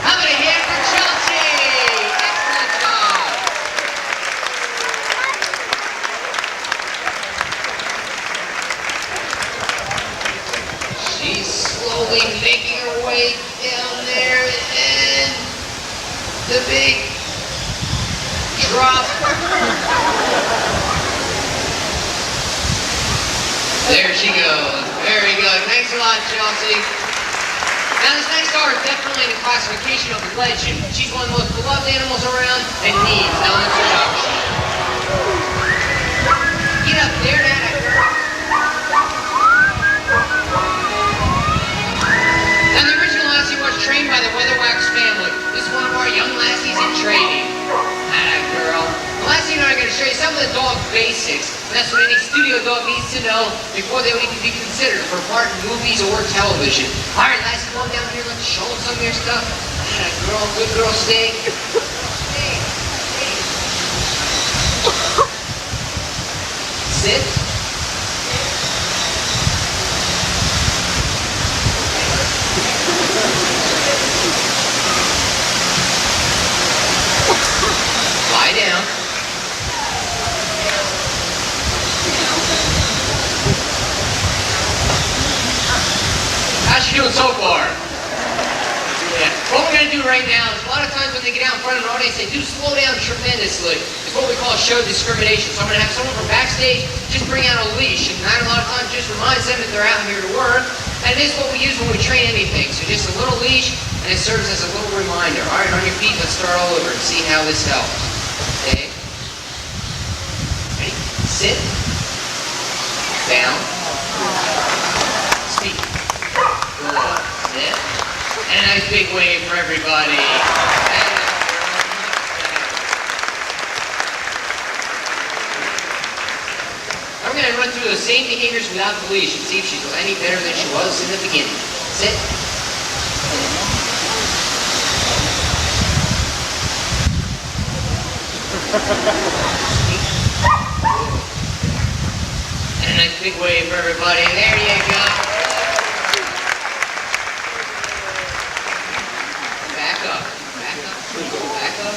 How about a hand for Chelsea? Excellent job. She's slowly making her way down there, and the big drop. There she goes. Very good. Thanks a lot, Chelsea. Now this next star is definitely in the classification of legend. She's one of the most beloved animals around and needs no introduction. Get up there, Nana girl. Now the original lassie was trained by the Weatherwax family. This is one of our young lassies in training. Nana girl. The lassie and I are going to show you some of the dog basics. That's what any studio dog needs to know before they would even be considered for part in movies or television. All right, lassie, come on down here. Let's show them some of your stuff. Nana girl, good girl, stay. Sit. Lie down. How's she doing so far? Yeah. What we're going to do right now is a lot of times when they get out in front of an audience, they do slow down tremendously. It's what we call show discrimination. So I'm going to have someone from backstage just bring out a leash. And that a lot of times just reminds them that they're out here to work. And it is what we use when we train anything. So just a little leash, and it serves as a little reminder. All right, on your feet, let's start all over and see how this helps. Okay. Ready? Sit. Down. Speak. Good. Sit. And a nice big wave for everybody. I'm going to run through the same behaviors without the leash and see if she's any better than she was in the beginning. Sit. And a nice big wave for everybody. There you go. Back up. Back up. Back up.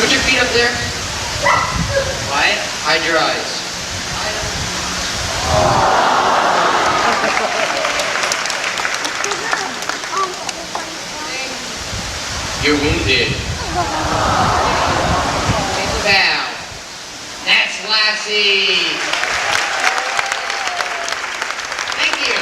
Put your feet up there. Quiet. Hide your eyes. You're wounded. Take a bow. That's Lassie. Thank you.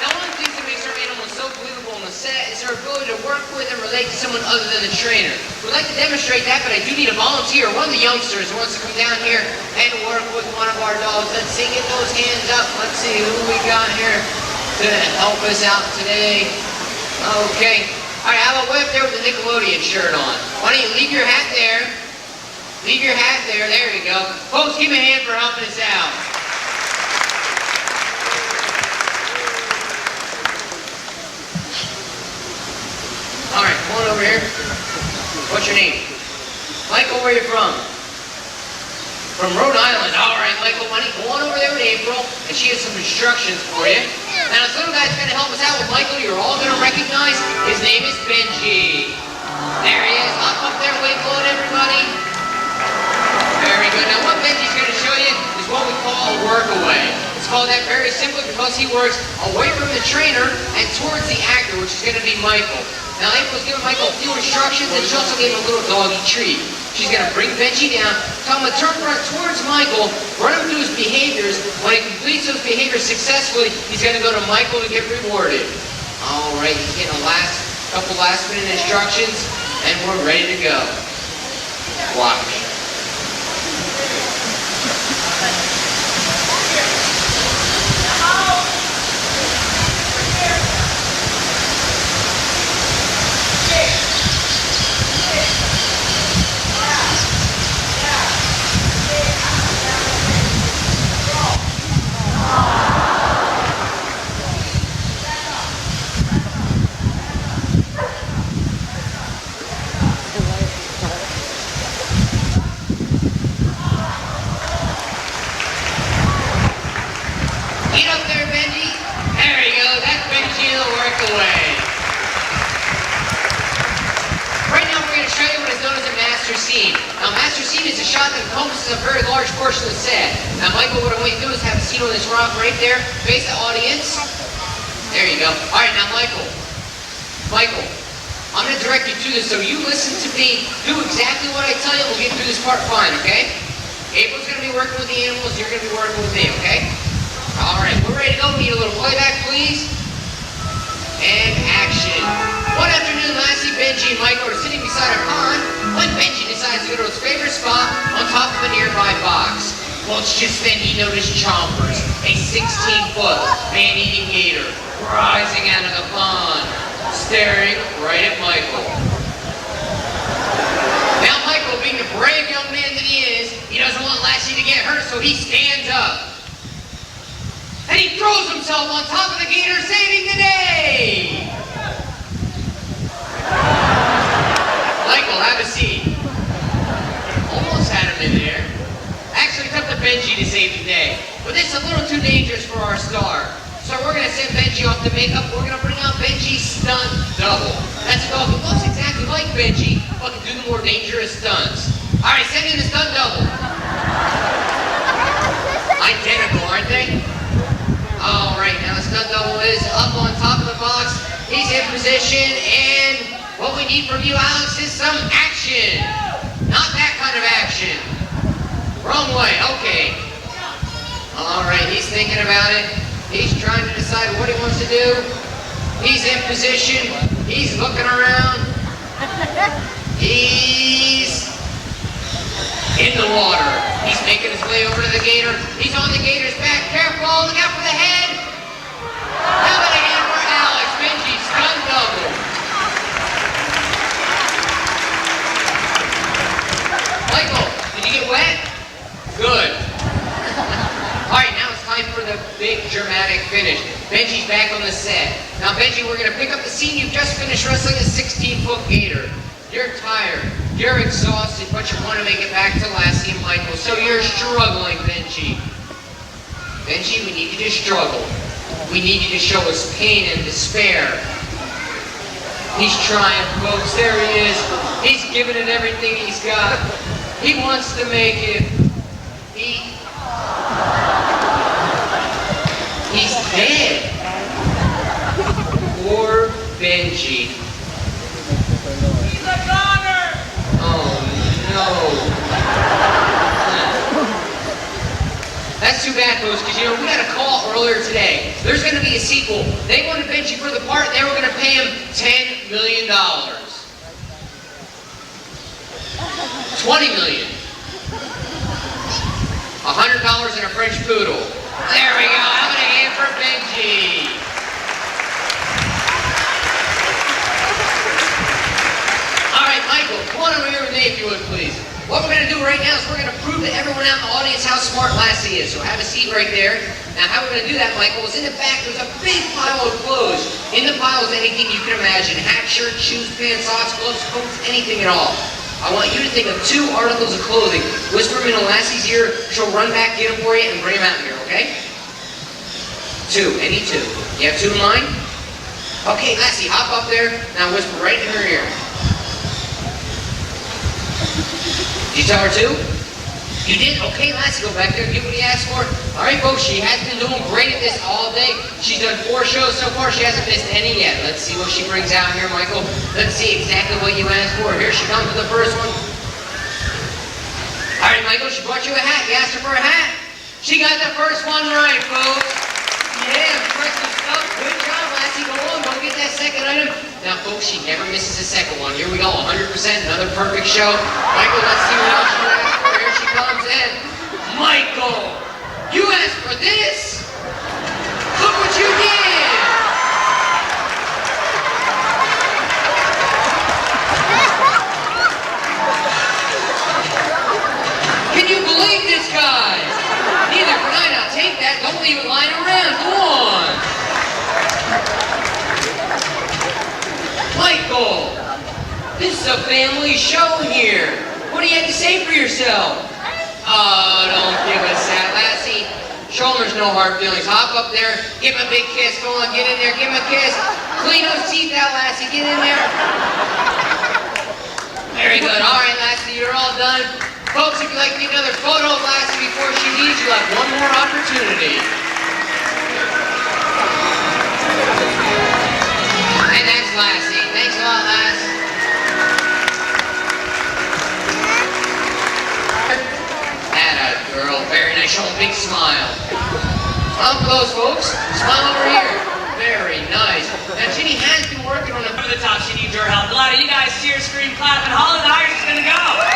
Now, one of the things that makes our animals so believable on the set is their ability to work with and relate to someone other than the trainer. We'd like to demonstrate that, but I do need a volunteer, one of the youngsters who wants to come down here and work with one of our dogs. Let's see, get those hands up. Let's see who we got here to help us out today. Okay. All right, how about way up there with the Nickelodeon shirt on? Why don't you leave your hat there? Leave your hat there. There you go. Folks, give me a hand for helping us out. All right, come on over here. What's your name? Michael, where are you from? From Rhode Island. All right, Michael, why don't you go on over there with April, and she has some instructions for you. Now, this little guy's going to help us out with Michael. You're all going to recognize. His name is Benji. There he is. Up there, wave low at everybody. Very good. Now, what Benji's going to show you is what we call a workaway. It's called that very simply because he works away from the trainer and towards the actor, which is going to be Michael. Now, April's giving Michael a few instructions, and she also gave him a little doggy treat. She's going to bring Benji down, tell him to turn front towards Michael, run him through his behaviors. When he completes those behaviors successfully, he's going to go to Michael to get rewarded. All right, he's getting a couple last-minute instructions, and we're ready to go. Watch. shot that encompasses a very large portion of the set. Now, Michael, what I want you to do is have a seat on this rock right there, face the audience. There you go. All right, now, Michael, I'm going to direct you to this, so you listen to me, do exactly what I tell you, we'll get through this part fine, okay? April's going to be working with the animals, you're going to be working with me, okay? All right, we're ready to go. We need a little playback, please. And action. One afternoon, Lassie, Benji, and Michael are sitting beside a pond when Benji decides to go to his favorite spot on top of a nearby box. Well, it's just then he noticed Chompers, a 16-foot man-eating gator, rising out of the pond, staring right at Michael. Now, Michael, being the brave young man that he is, he doesn't want Lassie to get hurt, so he stands up. And he throws himself on top of the gator, saving the day! Michael, have a seat. Almost had him in there. Actually, it's up to Benji to save the day. But this is a little too dangerous for our star. So we're going to send Benji off to makeup. We're going to bring out Benji's stunt double. That's a dog who looks exactly like Benji, but can do the more dangerous stunts. All right, send in the stunt double. Identical, aren't they? All right, now the stunt double is up on top of the box. He's in position, and what we need from you, Alex, is some action. Not that kind of action. Wrong way, okay. All right, he's thinking about it. He's trying to decide what he wants to do. He's in position. He's looking around. He's in the water. He's making his way over to the gator. He's on the gator's back. Careful, look out for the head. How about a hand for Alex? Benji, stunt double. Michael, did you get wet? Good. All right, now it's time for the big dramatic finish. Benji's back on the set. Now, Benji, we're going to pick up the scene. You've just finished wrestling a 16-foot gator. You're tired, you're exhausted, but you want to make it back to Lassie and Michael, so you're struggling, Benji. Benji, we need you to struggle. We need you to show us pain and despair. He's trying, folks. There he is. He's giving it everything he's got. He wants to make it. He's dead. Poor Benji. Oh, no. That's too bad, folks, because, you know, we got a call earlier today. There's going to be a sequel. They wanted Benji for the part. They were going to pay him $10 million. $20 million. $100 and a French poodle. There we go. How about a hand for Benji? All right, Michael, come on over here with me if you would, please. What we're going to do right now is we're going to prove to everyone out in the audience how smart Lassie is. So have a seat right there. Now, how we're going to do that, Michael, is in the back there's a big pile of clothes. In the pile is anything you can imagine. Hat, shirt, shoes, pants, socks, gloves, coats, anything at all. I want you to think of 2 articles of clothing. Whisper them into Lassie's ear. She'll run back, get them for you, and bring them out here, okay? 2, any 2. You have 2 in mind? Okay, Lassie, hop up there. Now whisper right in her ear. Did you tell her 2? You did? Okay, Lassie, go back there and get what he asked for. All right, folks, she has been doing great at this all day. She's done 4 shows so far. She hasn't missed any yet. Let's see what she brings out here, Michael. Let's see exactly what you asked for. Here she comes with the first one. All right, Michael, she brought you a hat. You asked her for a hat. She got the first one right, folks. Yeah, impressive stuff. Good job, Lassie. Go on, go get that second item. Now, folks, she never misses a second one. Here we go, 100%, another perfect show. Michael, let's see what else you asked for. Here she comes in. Michael, you asked for this? Look what you did! Can you believe this, guys? Neither can I. Now take that. Don't leave it lying around. Go on. Michael, this is a family show here. What do you have to say for yourself? Oh, don't give us that, Lassie. Show him there's no hard feelings. Hop up there, give him a big kiss. Go on, get in there, give him a kiss. Clean those teeth out, Lassie. Get in there. Very good. All right, Lassie, you're all done. Folks, if you'd like to get another photo of Lassie before she leaves, you'll have one more opportunity. And that's Lassie. Thanks a lot, Lass. Atta girl. Very nice. Show a big smile. Up close, folks. Smile over here. Very nice. Now, Ginny has been working on a... Over the top, she needs your help. A lot of you guys cheer, scream, clap, and holler. The Irish is gonna go.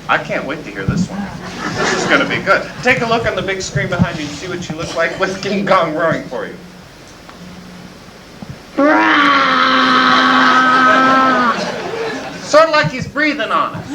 I can't wait to hear this one. This is going to be good. Take a look on the big screen behind you and see what you look like with King Kong roaring for you. Sort of like he's breathing on us.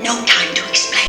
No time